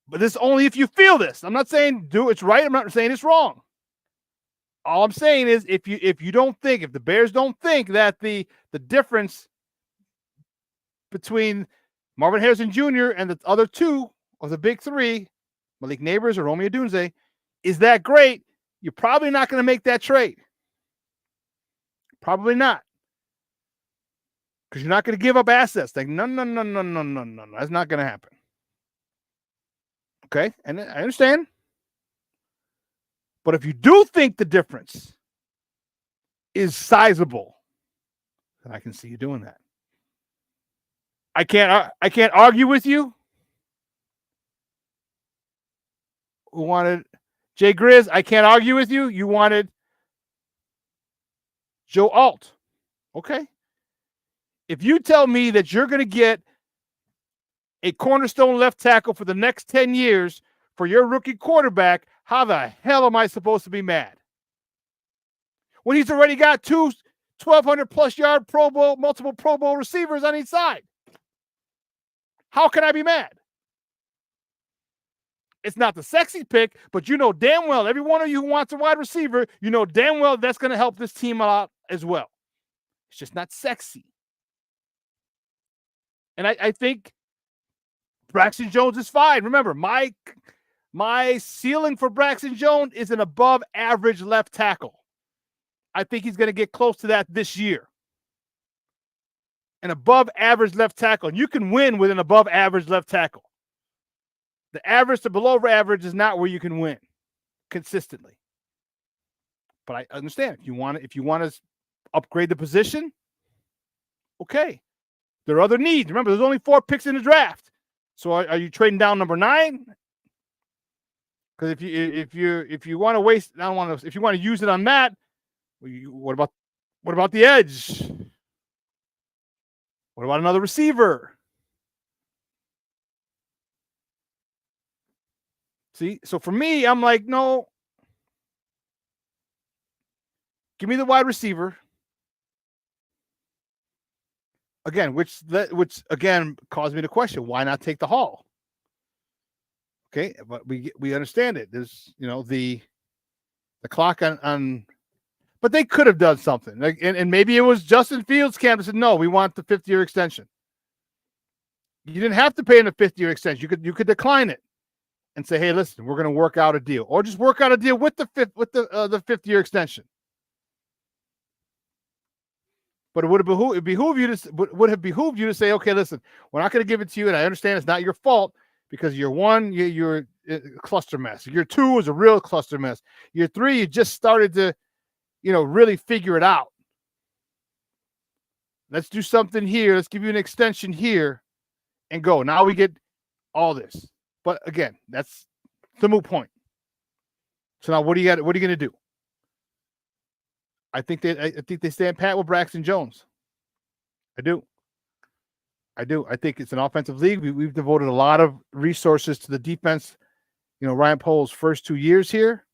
Speaker 5: But this only if you feel this. I'm not saying it's right. I'm not saying it's wrong. All I'm saying is if the Bears don't think that the difference between Marvin Harrison Jr. and the other 2 of the big 3, Malik Neighbors or Romeo Dunze, is that great, you're probably not going to make that trade. Probably not. Because you're not going to give up assets. Like, no. That's not going to happen. Okay? And I understand. But if you do think the difference is sizable, then I can see you doing that. I can't argue with you. Who wanted Jay Grizz? I can't argue with you. You wanted Joe Alt. Okay. If you tell me that you're going to get a cornerstone left tackle for the next 10 years for your rookie quarterback, how the hell am I supposed to be mad? When he's already got two 1,200-plus yard Pro Bowl, multiple Pro Bowl receivers on each side. How can I be mad? It's not the sexy pick, but you know damn well, every one of you who wants a wide receiver, you know damn well that's going to help this team out as well. It's just not sexy. And I think Braxton Jones is fine. Remember, my ceiling for Braxton Jones is an above-average left tackle. I think he's going to get close to that this year. An above-average left tackle. And you can win with an above-average left tackle. The average to below average is not where you can win consistently. But I understand if you want to upgrade the position, okay. There are other needs. Remember, there's only 4 picks in the draft. So are you trading down number 9? Because if you want to waste, I don't want to. If you want to use it on that, what about the edge? What about another receiver? See, so for me, I'm like, no. Give me the wide receiver. Again, which again caused me to question, why not take the haul? Okay, but we understand it. There's the clock on but they could have done something. Like and maybe it was Justin Fields' camp that said, no, we want the 5th-year extension. You didn't have to pay in a 5th-year extension. You could decline it and say, hey, listen, we're going to work out a deal, or just work out a deal with the 5th-year extension. But it would have behooved you to say, okay, listen, we're not going to give it to you, and I understand it's not your fault because year 1, you're a cluster mess. Year 2 is a real cluster mess. Year 3, you just started to, really figure it out. Let's do something here. Let's give you an extension here, and go. Now we get all this. But again, that's the moot point. So now, what are you going to do? I think they stand pat with Braxton Jones. I do. I think it's an offensive league. We've devoted a lot of resources to the defense. Ryan Poles' first 2 years here.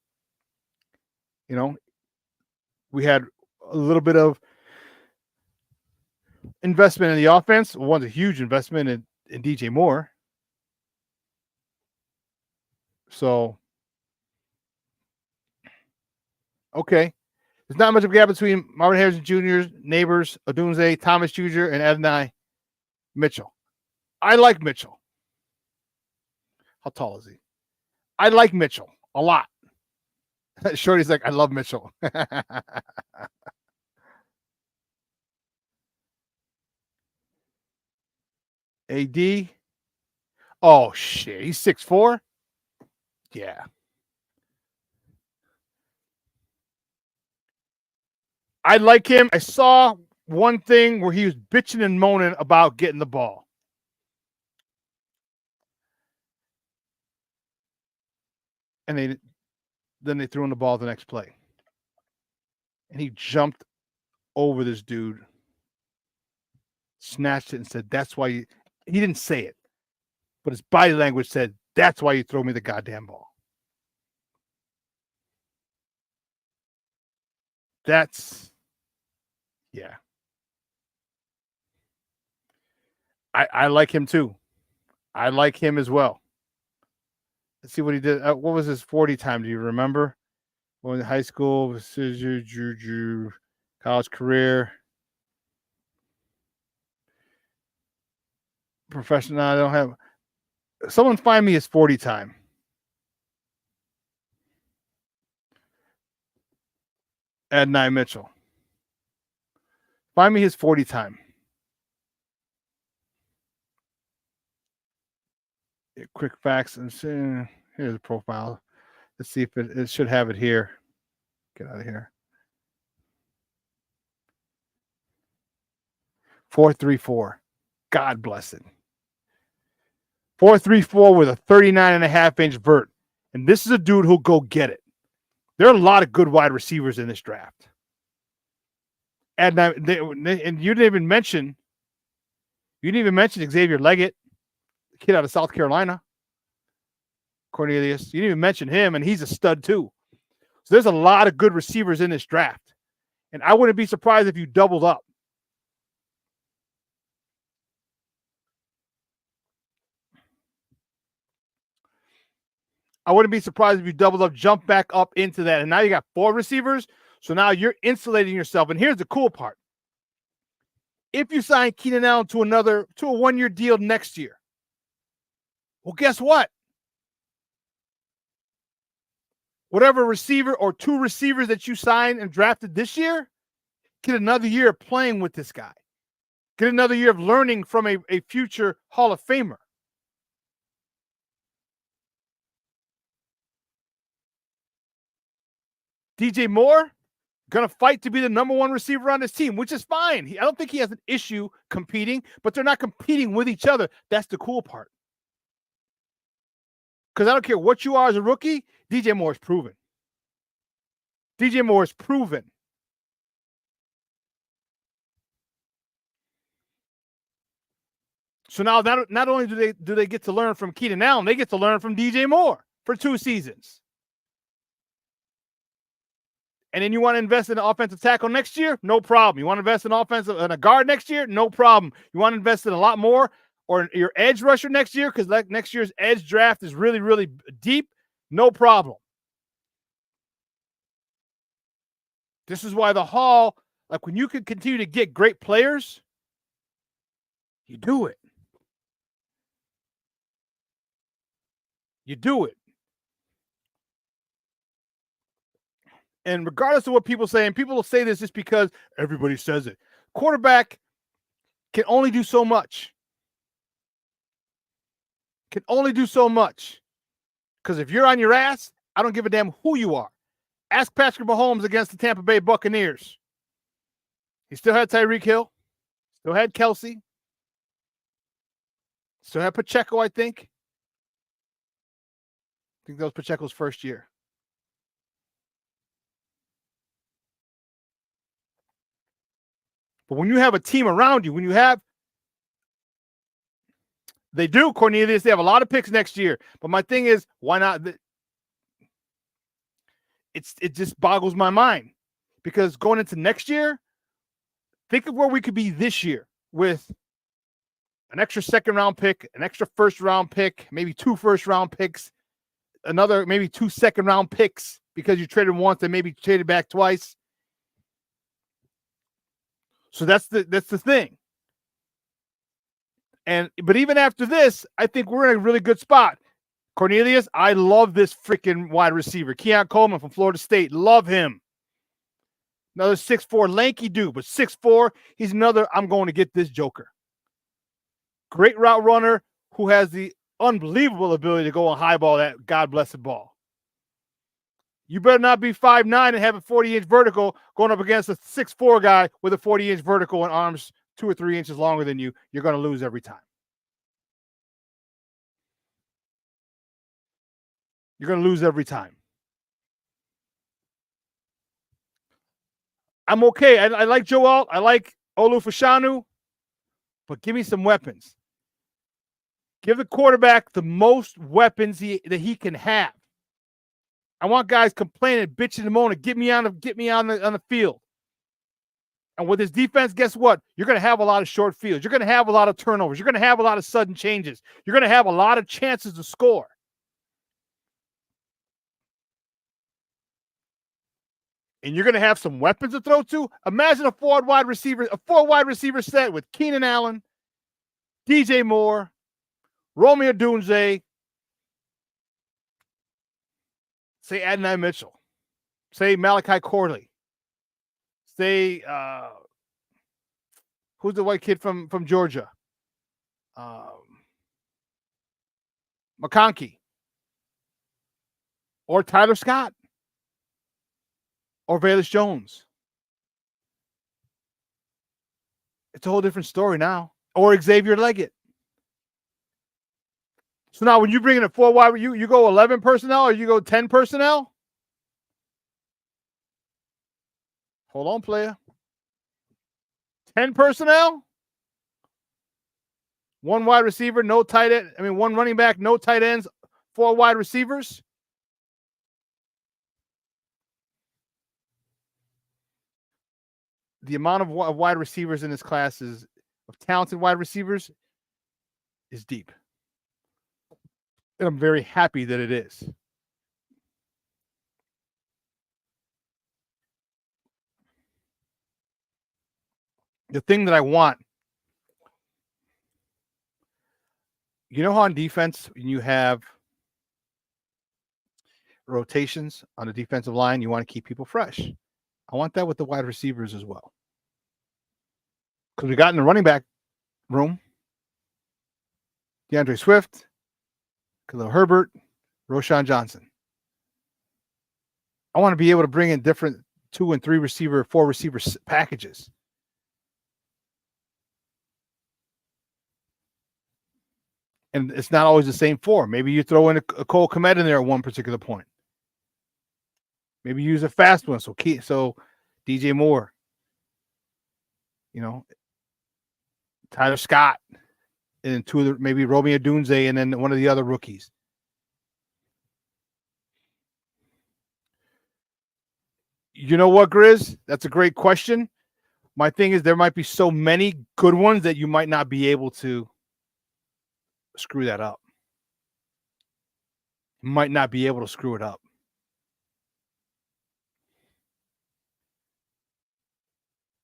Speaker 5: We had a little bit of investment in the offense. One's a huge investment in DJ Moore. So, okay. There's not much of a gap between Marvin Harrison Jr., Neighbors, Odunze, Thomas Jr., and Adonai Mitchell. I like Mitchell. How tall is he? I like Mitchell a lot. Shorty's like, I love Mitchell. AD. Oh, shit. He's 6'4"? Yeah. I like him. I saw one thing where he was bitching and moaning about getting the ball. And then they threw him the ball the next play. And he jumped over this dude, snatched it, and said, that's why he didn't say it, but his body language said, that's why you throw me the goddamn ball. Yeah. I like him too. I like him as well. Let's see what he did. What was his 40 time? Do you remember? When in high school, college career, professional. I don't have. Someone find me his 40 time. Adonai Mitchell. Find me his 40 time. Quick facts and here's a profile. Let's see if it should have it here. Get out of here. 4.34. God bless it. 4.34 with a 39.5-inch vert. And this is a dude who'll go get it. There are a lot of good wide receivers in this draft. And you didn't even mention Xavier Leggett, the kid out of South Carolina. Cornelius. You didn't even mention him, and he's a stud too. So there's a lot of good receivers in this draft. And I wouldn't be surprised if you doubled up. I wouldn't be surprised if you doubled up, jump back up into that. And now you got 4 receivers. So now you're insulating yourself. And here's the cool part. If you sign Keenan Allen to a 1-year deal next year, well, guess what? Whatever receiver or 2 receivers that you signed and drafted this year, get another year of playing with this guy. Get another year of learning from a future Hall of Famer. DJ Moore, going to fight to be the number 1 receiver on this team, which is fine. I don't think he has an issue competing, but they're not competing with each other. That's the cool part. Because I don't care what you are as a rookie, DJ Moore is proven. DJ Moore is proven. So now not only do they get to learn from Keenan Allen, they get to learn from DJ Moore for 2 seasons. And then you want to invest in an offensive tackle next year? No problem. You want to invest in a guard next year? No problem. You want to invest in a lot more or your edge rusher next year because next year's edge draft is really, really deep? No problem. This is why the Hall, like when you can continue to get great players, you do it. You do it. And regardless of what people say, and people will say this just because everybody says it, quarterback can only do so much. Can only do so much. Because if you're on your ass, I don't give a damn who you are. Ask Patrick Mahomes against the Tampa Bay Buccaneers. He still had Tyreek Hill. Still had Kelsey. Still had Pacheco, I think. I think that was Pacheco's first year. But when you have a team around you, they do, Cornelius, they have a lot of picks next year. But my thing is, why not? It just boggles my mind. Because going into next year, think of where we could be this year with an extra 2nd-round pick, an extra 1st-round pick, maybe 2 1st-round picks, another maybe 2 2nd-round picks because you traded once and maybe traded back twice. So that's the thing. But even after this, I think we're in a really good spot. Cornelius, I love this freaking wide receiver. Keon Coleman from Florida State. Love him. Another 6'4", lanky dude, but 6'4", he's another, I'm going to get this joker. Great route runner who has the unbelievable ability to go and highball that God-blessed ball. You better not be 5'9" and have a 40-inch vertical going up against a 6'4" guy with a 40-inch vertical and arms 2 or 3 inches longer than you. You're going to lose every time. You're going to lose every time. I'm okay. I like Joe Alt. I like Olu Fashanu. But give me some weapons. Give the quarterback the most weapons that he can have. I want guys complaining, bitching, and moaning. Get me on the field. And with this defense, guess what? You're going to have a lot of short fields. You're going to have a lot of turnovers. You're going to have a lot of sudden changes. You're going to have a lot of chances to score. And you're going to have some weapons to throw to. Imagine a 4 wide receiver set with Keenan Allen, DJ Moore, Romeo Dunze, say Adonai Mitchell, say Malachi Corley, say who's the white kid from Georgia? McConkey. or Tyler Scott or Velus Jones. It's a whole different story now. Or Xavier Leggett. So now when you bring in a 4 wide, you go 11 personnel or you go 10 personnel? Hold on, player. 10 personnel? 1 wide receiver, no tight end. 1 running back, no tight ends, 4 wide receivers. The amount of wide receivers in this class of talented wide receivers is deep. And I'm very happy that it is. The thing that I want, you know how on defense, you have rotations on the defensive line, you want to keep people fresh. I want that with the wide receivers as well. Because we got in the running back room, DeAndre Swift, Khalil Herbert, Roschon Johnson. I want to be able to bring in different 2 and 3 receiver, 4 receiver packages. And it's not always the same 4. Maybe you throw in a Cole Kmet in there at one particular point. Maybe use a fast one. So DJ Moore, Tyler Scott, and then 2 of the, maybe Romeo Dunze, and then one of the other rookies. You know what, Grizz? That's a great question. My thing is there might be so many good ones that you might not be able to screw that up. You might not be able to screw it up.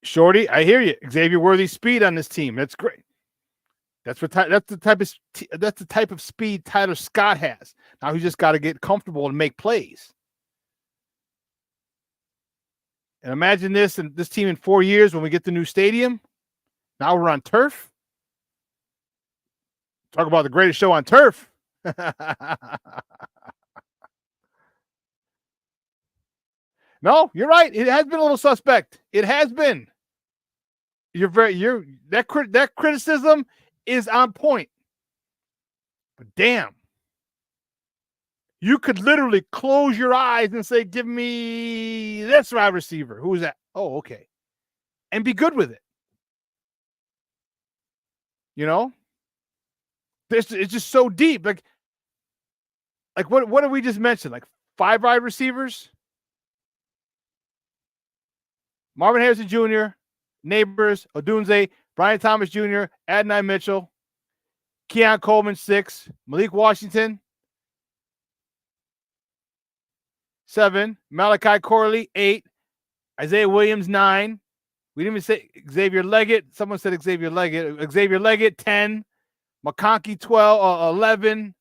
Speaker 5: Shorty, I hear you. Xavier Worthy's speed on this team. That's great. That's the type of speed Tyler Scott has. Now he's just got to get comfortable and make plays. And imagine this team in 4 years when we get the new stadium. Now we're on turf. Talk about the greatest show on turf. No, you're right. It has been a little suspect. It has been. That criticism is on point. But damn. You could literally close your eyes and say, give me this wide receiver. Who is that? Oh, okay. And be good with it. It's just so deep. Like what did we just mention? Like 5 wide receivers? Marvin Harrison Jr., Neighbors, Odunze, Brian Thomas Jr., Adonai Mitchell, Keon Coleman, 6, Malik Washington, 7, Malachi Corley, 8, Isaiah Williams, 9. We didn't even say Xavier Leggett. Someone said Xavier Leggett. Xavier Leggett, 10. McConkey, 11.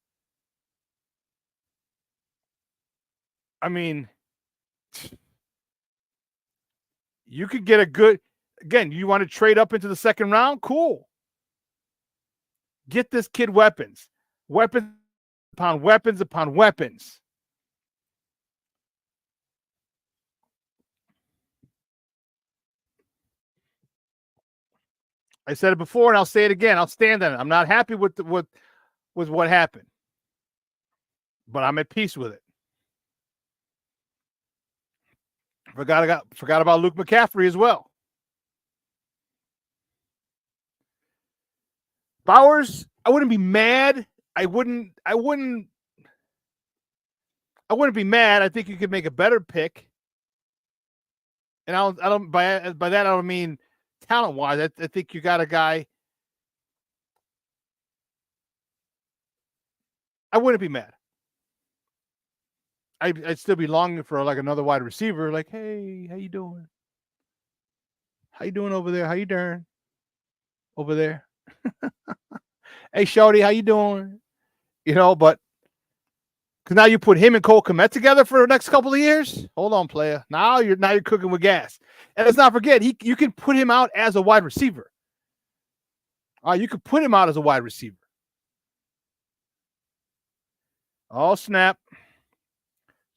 Speaker 5: You could get a good, again, you want to trade up into the second round? Cool. Get this kid weapons. Weapons upon weapons upon weapons. I said it before and I'll say it again. I'll stand on it. I'm not happy with what happened. But I'm at peace with it. Forgot about Luke McCaffrey as well. Bowers, I wouldn't be mad. I wouldn't be mad. I think you could make a better pick. And I don't by that I don't mean talent-wise. I think you got a guy. I wouldn't be mad. I'd still be longing for like another wide receiver. Like, hey, how you doing? How you doing over there? How you doing over there? Hey, Shorty, how you doing? But because now you put him and Cole Kmet together for the next couple of years. Hold on, player. Now you're cooking with gas. And let's not forget, you can put him out as a wide receiver. You could put him out as a wide receiver. Oh, snap.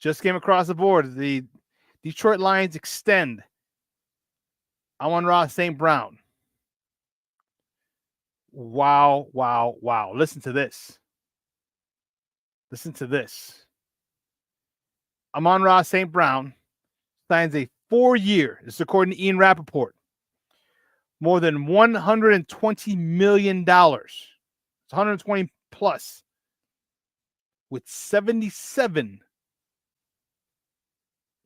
Speaker 5: Just came across the board. The Detroit Lions extend Amon-Ra St. Brown. Wow, wow, wow. Listen to this. Listen to this. Amon-Ra St. Brown signs a 4-year, this is according to Ian Rappaport, more than $120 million. It's 120 plus with 77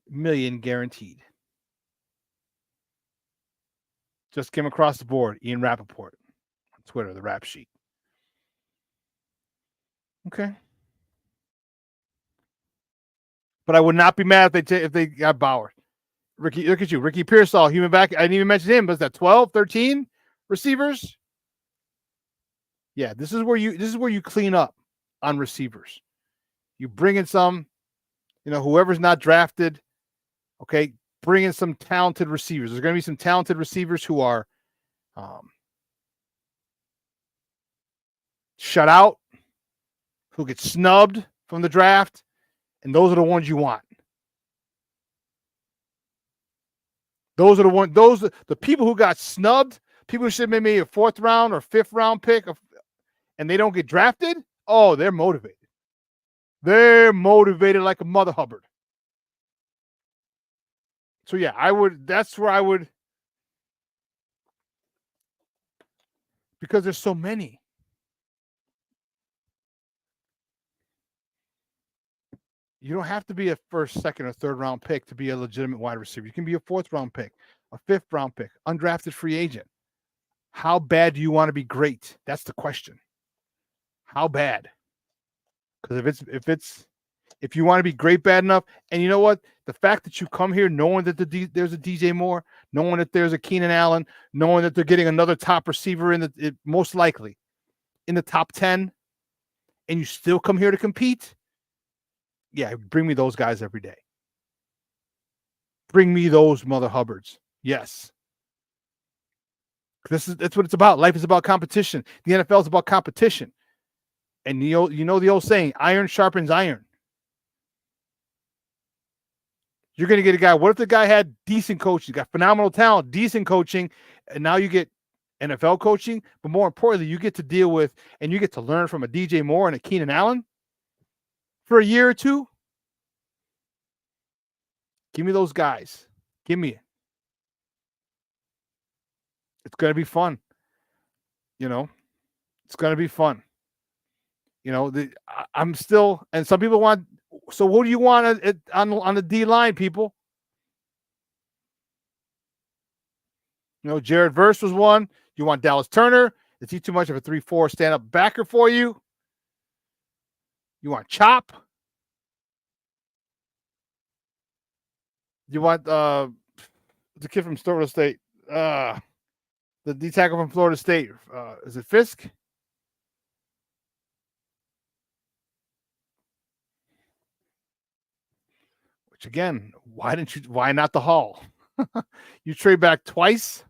Speaker 5: million guaranteed. Just came across the board, Ian Rappaport on Twitter, the rap sheet. Okay. But I would not be mad if they got Bauer. Ricky, look at you. Ricky Pearsall, human back. I didn't even mention him, but is that 12, 13 receivers? Yeah, this is where you clean up on receivers. You bring in some, whoever's not drafted, okay, bring in some talented receivers. There's going to be some talented receivers who are shut out, who get snubbed from the draft, and those are the ones you want. Those are the people who got snubbed, people who should have maybe a 4th round or 5th round pick, and they don't get drafted. Oh, they're motivated. They're motivated like a mother hubbard. So yeah, that's where I would, because there's so many. You don't have to be a 1st, 2nd, or 3rd round pick to be a legitimate wide receiver. You can be a 4th round pick, a 5th round pick, undrafted free agent. How bad do you want to be great? That's the question. How bad? Because if you want to be great bad enough, and you know what? The fact that you come here knowing that there's a DJ Moore, knowing that there's a Keenan Allen, knowing that they're getting another top receiver most likely in the top 10, and you still come here to compete, yeah, bring me those guys every day. Bring me those mother hubbards. Yes. That's what it's about. Life is about competition. The NFL is about competition. And you know the old saying, iron sharpens iron. You're going to get a guy. What if the guy had decent coaching, got phenomenal talent, decent coaching, and now you get NFL coaching, but more importantly, you get to deal with and you get to learn from a DJ Moore and a Keenan Allen for a year or two? Give me those guys. Give me it. It's going to be fun. It's going to be fun. I'm still, and some people want, so what do you want on the D line, people? Jared Verse was one. You want Dallas Turner? Is he too much of a 3-4 stand-up backer for you? You want Chop? You want the kid from Florida State? The D tackle from Florida State. Is it Fisk? Which again, why not the Hall? You trade back twice.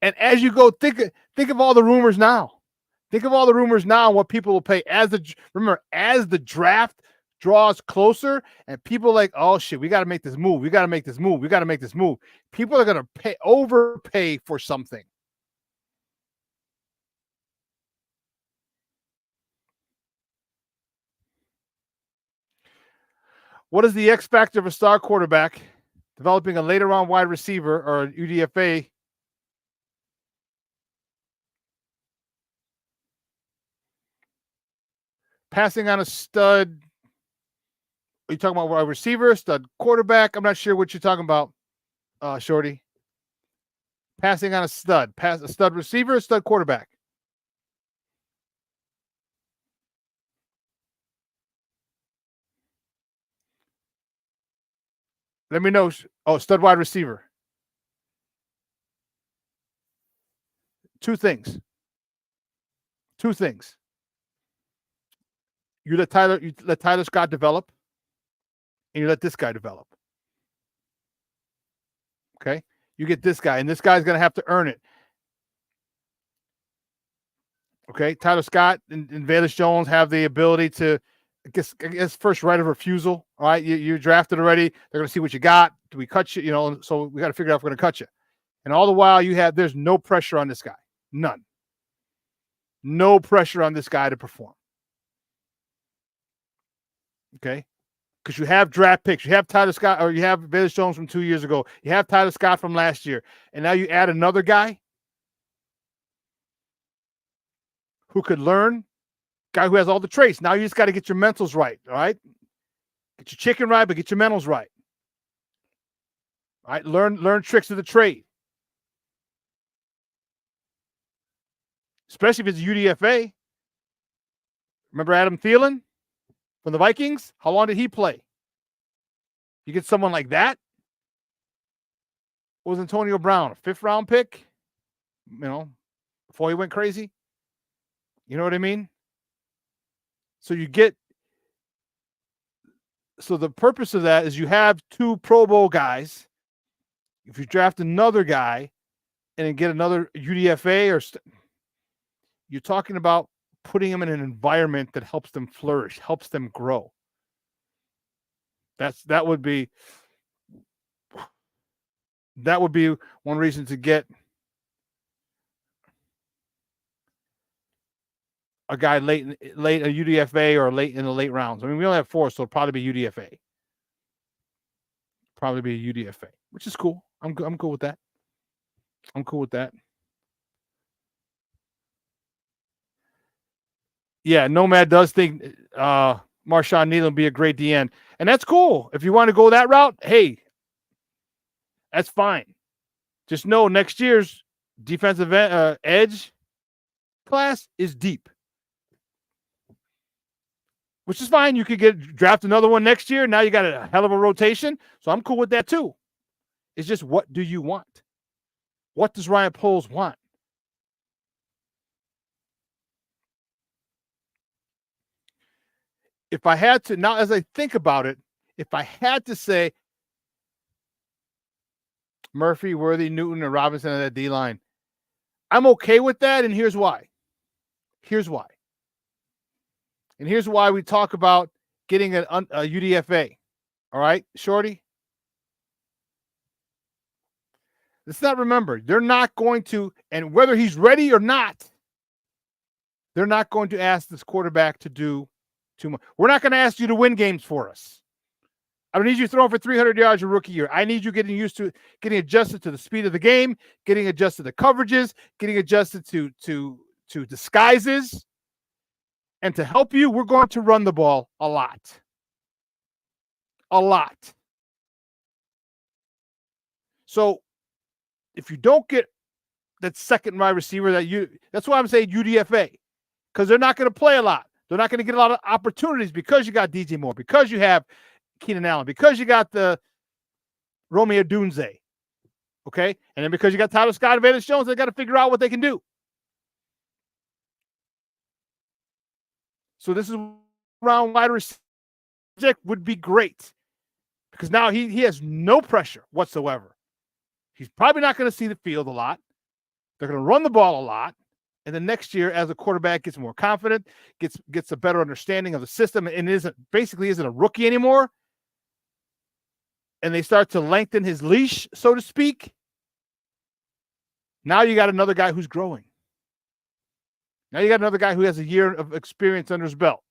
Speaker 5: And as you go, think of all the rumors now. Think of all the rumors now and what people will pay as the draft draws closer and people are like, oh shit, we got to make this move. We got to make this move. We got to make this move. People are going to overpay for something. What is the X factor of a star quarterback? Developing a later round wide receiver or an UDFA? Passing on a stud. Are you talking about a receiver, stud quarterback? I'm not sure what you're talking about, Shorty. Passing on a stud. A stud receiver, a stud quarterback. Let me know. Oh, stud wide receiver. Two things. You let Tyler Scott develop, and you let this guy develop. Okay? You get this guy, and this guy's going to have to earn it. Okay? Tyler Scott and Velus Jones have the ability to I guess first right of refusal. All right, you're drafted already. They're going to see what you got. Do we cut you? So we got to figure out if we're going to cut you. And all the while, there's no pressure on this guy. None. No pressure on this guy to perform. Okay, because you have draft picks. You have Tyler Scott, or you have Velus Jones from 2 years ago. You have Tyler Scott from last year, and now you add another guy who could learn. Guy who has all the traits. Now you just got to get your mentals right. All right. Get your chicken right, but get your mentals right. All right. Learn tricks of the trade. Especially if it's a UDFA. Remember Adam Thielen from the Vikings? How long did he play? You get someone like that? What was Antonio Brown, a 5th round pick? Before he went crazy? You know what I mean? So the purpose of that is you have 2 Pro Bowl guys. If you draft another guy and then get another UDFA, you're talking about putting them in an environment that helps them flourish, helps them grow. That would be one reason to get a guy late a UDFA or late in the late rounds. I mean, we only have 4, so it'll probably be UDFA. Probably be a UDFA, which is cool. I'm cool with that. I'm cool with that. Yeah, Nomad does think Marshawn Nealon will be a great DN, and that's cool. If you want to go that route, hey, that's fine. Just know next year's defensive edge class is deep. Which is fine. You could draft another one next year. Now you got a hell of a rotation. So I'm cool with that too. It's just, what do you want? What does Ryan Poles want? If I had to, now as I think about it, if I had to say Murphy, Worthy, Newton, and Robinson on that D-line, I'm okay with that, and here's why. And here's why we talk about getting a UDFA. All right, Shorty? Let's not remember, they're not going to, and whether he's ready or not, they're not going to ask this quarterback to do too much. We're not going to ask you to win games for us. I don't need you throwing for 300 yards your rookie year. I need you getting adjusted to the speed of the game, getting adjusted to coverages, getting adjusted to disguises. And to help you, we're going to run the ball a lot. A lot. So if you don't get that second wide receiver, that's why I'm saying UDFA. Because they're not going to play a lot. They're not going to get a lot of opportunities because you got DJ Moore, because you have Keenan Allen, because you got the Romeo Dunze. Okay? And then because you got Tyler Scott and Velus Jones, they got to figure out what they can do. So this is round wide receiver would be great because now he has no pressure whatsoever. He's probably not going to see the field a lot. They're going to run the ball a lot. And then next year, as a quarterback gets more confident, gets a better understanding of the system, and isn't a rookie anymore, and they start to lengthen his leash, so to speak, now you got another guy who's growing. Now you got another guy who has a year of experience under his belt.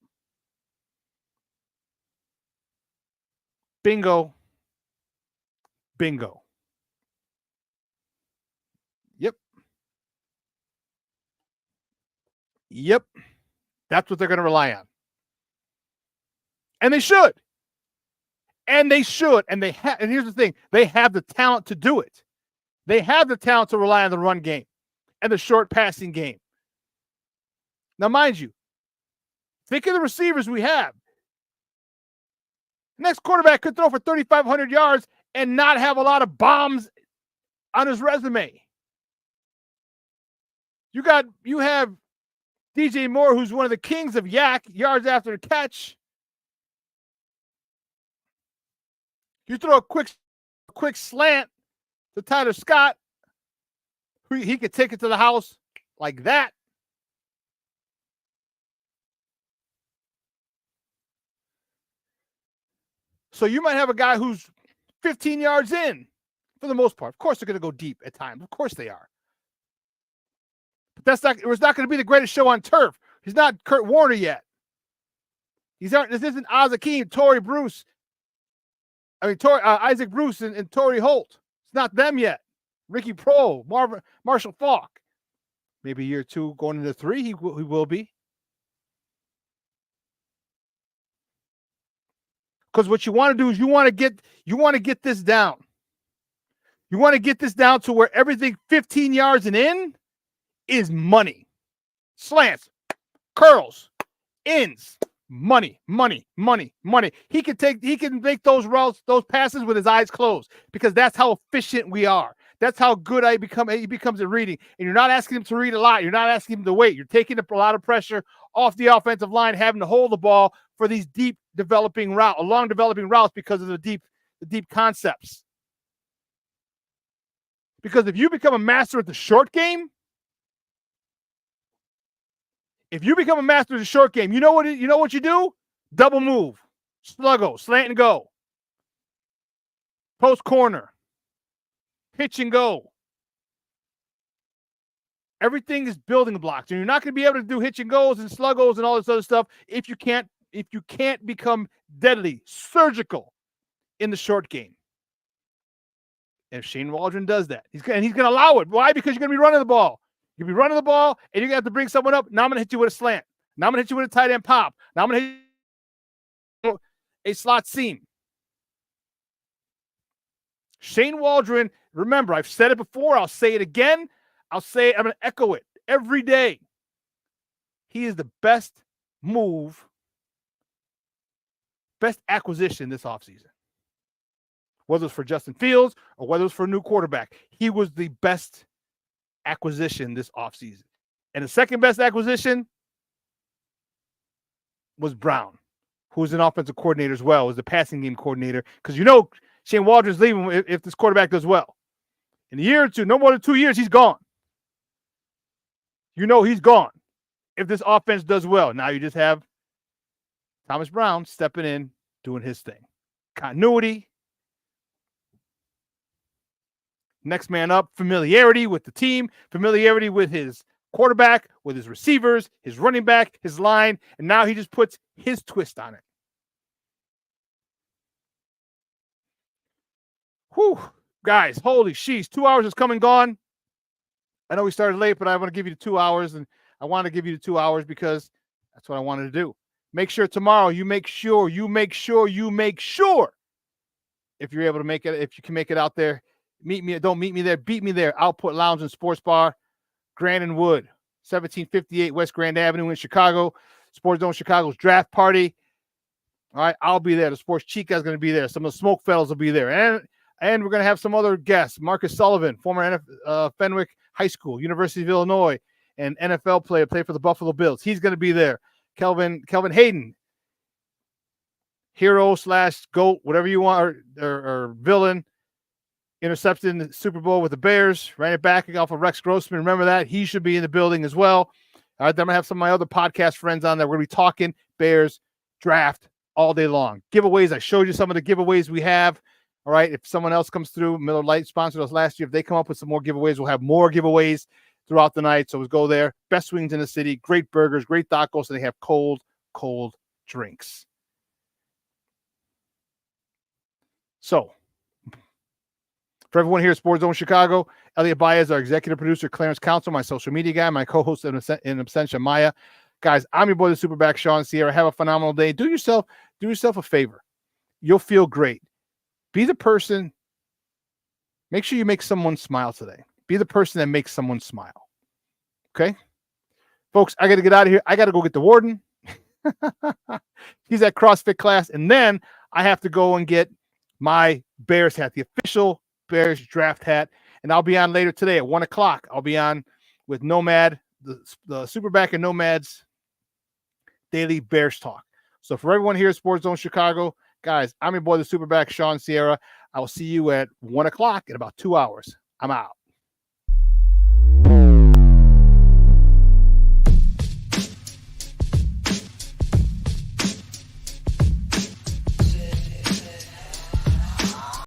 Speaker 5: Bingo. Bingo. Yep. That's what they're going to rely on. And they should. And here's the thing. They have the talent to do it. They have the talent to rely on the run game and the short passing game. Now, mind you, think of the receivers we have. The next quarterback could throw for 3,500 yards and not have a lot of bombs on his resume. You have DJ Moore, who's one of the kings of yak yards after the catch. You throw a quick slant to Tyler Scott, he could take it to the house like that. So you might have a guy who's 15 yards in for the most part. Of course, they're going to go deep at times. Of course they are. But it was not going to be the greatest show on turf. He's not Kurt Warner yet. This isn't Oz Akeem, Torrey Bruce. Isaac Bruce and Torrey Holt. It's not them yet. Ricky Pro, Marshall Faulk. Maybe year 2 going into 3, he will be. Because what you want to do is you want to get this down. You want to get this down to where everything 15 yards and in is money. Slants, curls, ins, money. He can make those routes, those passes with his eyes closed because that's how efficient we are. That's how good he becomes at reading. And you're not asking him to read a lot. You're not asking him to wait. You're taking a lot of pressure off the offensive line, having to hold the ball for these long developing routes because of the deep concepts. Because if you become a master at the short game, you know what you do? Double move, sluggo, slant and go, post corner, pitch and go. Everything is building blocks, and you're not going to be able to do hitch and goes and sluggos and all this other stuff if you can't become deadly, surgical in the short game. And if Shane Waldron does that, he's going to allow it. Why? Because you're going to be running the ball. You'll be running the ball, and you're going to have to bring someone up. Now I'm going to hit you with a slant. Now I'm going to hit you with a tight end pop. Now I'm going to hit you a slot seam. Shane Waldron, remember, I've said it before. I'll say it again. I'm going to echo it every day. He is the best acquisition this offseason. Whether it's for Justin Fields or whether it's for a new quarterback, he was the best acquisition this offseason. And the second best acquisition was Brown, who was an offensive coordinator as well, was the passing game coordinator. Because Shane Waldron's leaving if this quarterback does well. In a year or two, no more than 2 years, he's gone. He's gone if this offense does well. Now you just have Thomas Brown stepping in, doing his thing. Continuity. Next man up, familiarity with the team, familiarity with his quarterback, with his receivers, his running back, his line, and now he just puts his twist on it. Whew. Guys, holy sheesh. 2 hours has come and gone. I know we started late, but I want to give you the 2 hours, and I want to give you the 2 hours because that's what I wanted to do. Make sure tomorrow you make sure if you're able to make it, if you can make it out there, don't meet me there, beat me there. Output Lounge and Sports Bar, Grand and Wood, 1758 West Grand Avenue in Chicago. Sports Zone Chicago's draft party. All right, I'll be there. The Sports Chica is going to be there. Some of the Smoke Fellows will be there. And we're going to have some other guests. Marcus Sullivan, former Fenwick High School, University of Illinois, and NFL player, played for the Buffalo Bills. He's going to be there. Kelvin Hayden, hero / GOAT, whatever you want, or villain, intercepted in the Super Bowl with the Bears, ran it back off of Rex Grossman. Remember that? He should be in the building as well. All right, then I'm going to have some of my other podcast friends on there. We're going to be talking Bears draft all day long. Giveaways, I showed you some of the giveaways we have. All right, if someone else comes through, Miller Lite sponsored us last year. If they come up with some more giveaways, we'll have more giveaways throughout the night. So we'll go there. Best wings in the city, great burgers, great tacos, and they have cold drinks. So, for everyone here at Sports Zone Chicago, Elliot Baez, our executive producer, Clarence Council, my social media guy, my co-host in absentia, Maya. Guys, I'm your boy, the SuperBack, Shawn Sierra. Have a phenomenal day. Do yourself a favor. You'll feel great. Be the person. Make sure you make someone smile today. Be the person that makes someone smile. Okay? Folks, I got to get out of here. I got to go get the warden. He's at CrossFit class. And then I have to go and get my Bears hat, the official Bears draft hat. And I'll be on later today at 1 o'clock. I'll be on with Nomad, the SuperBack and Nomad's Daily Bears Talk. So for everyone here at Sports Zone Chicago, guys, I'm your boy, the SuperBack, Shawn Sierra. I will see you at 1 o'clock in about 2 hours. I'm out.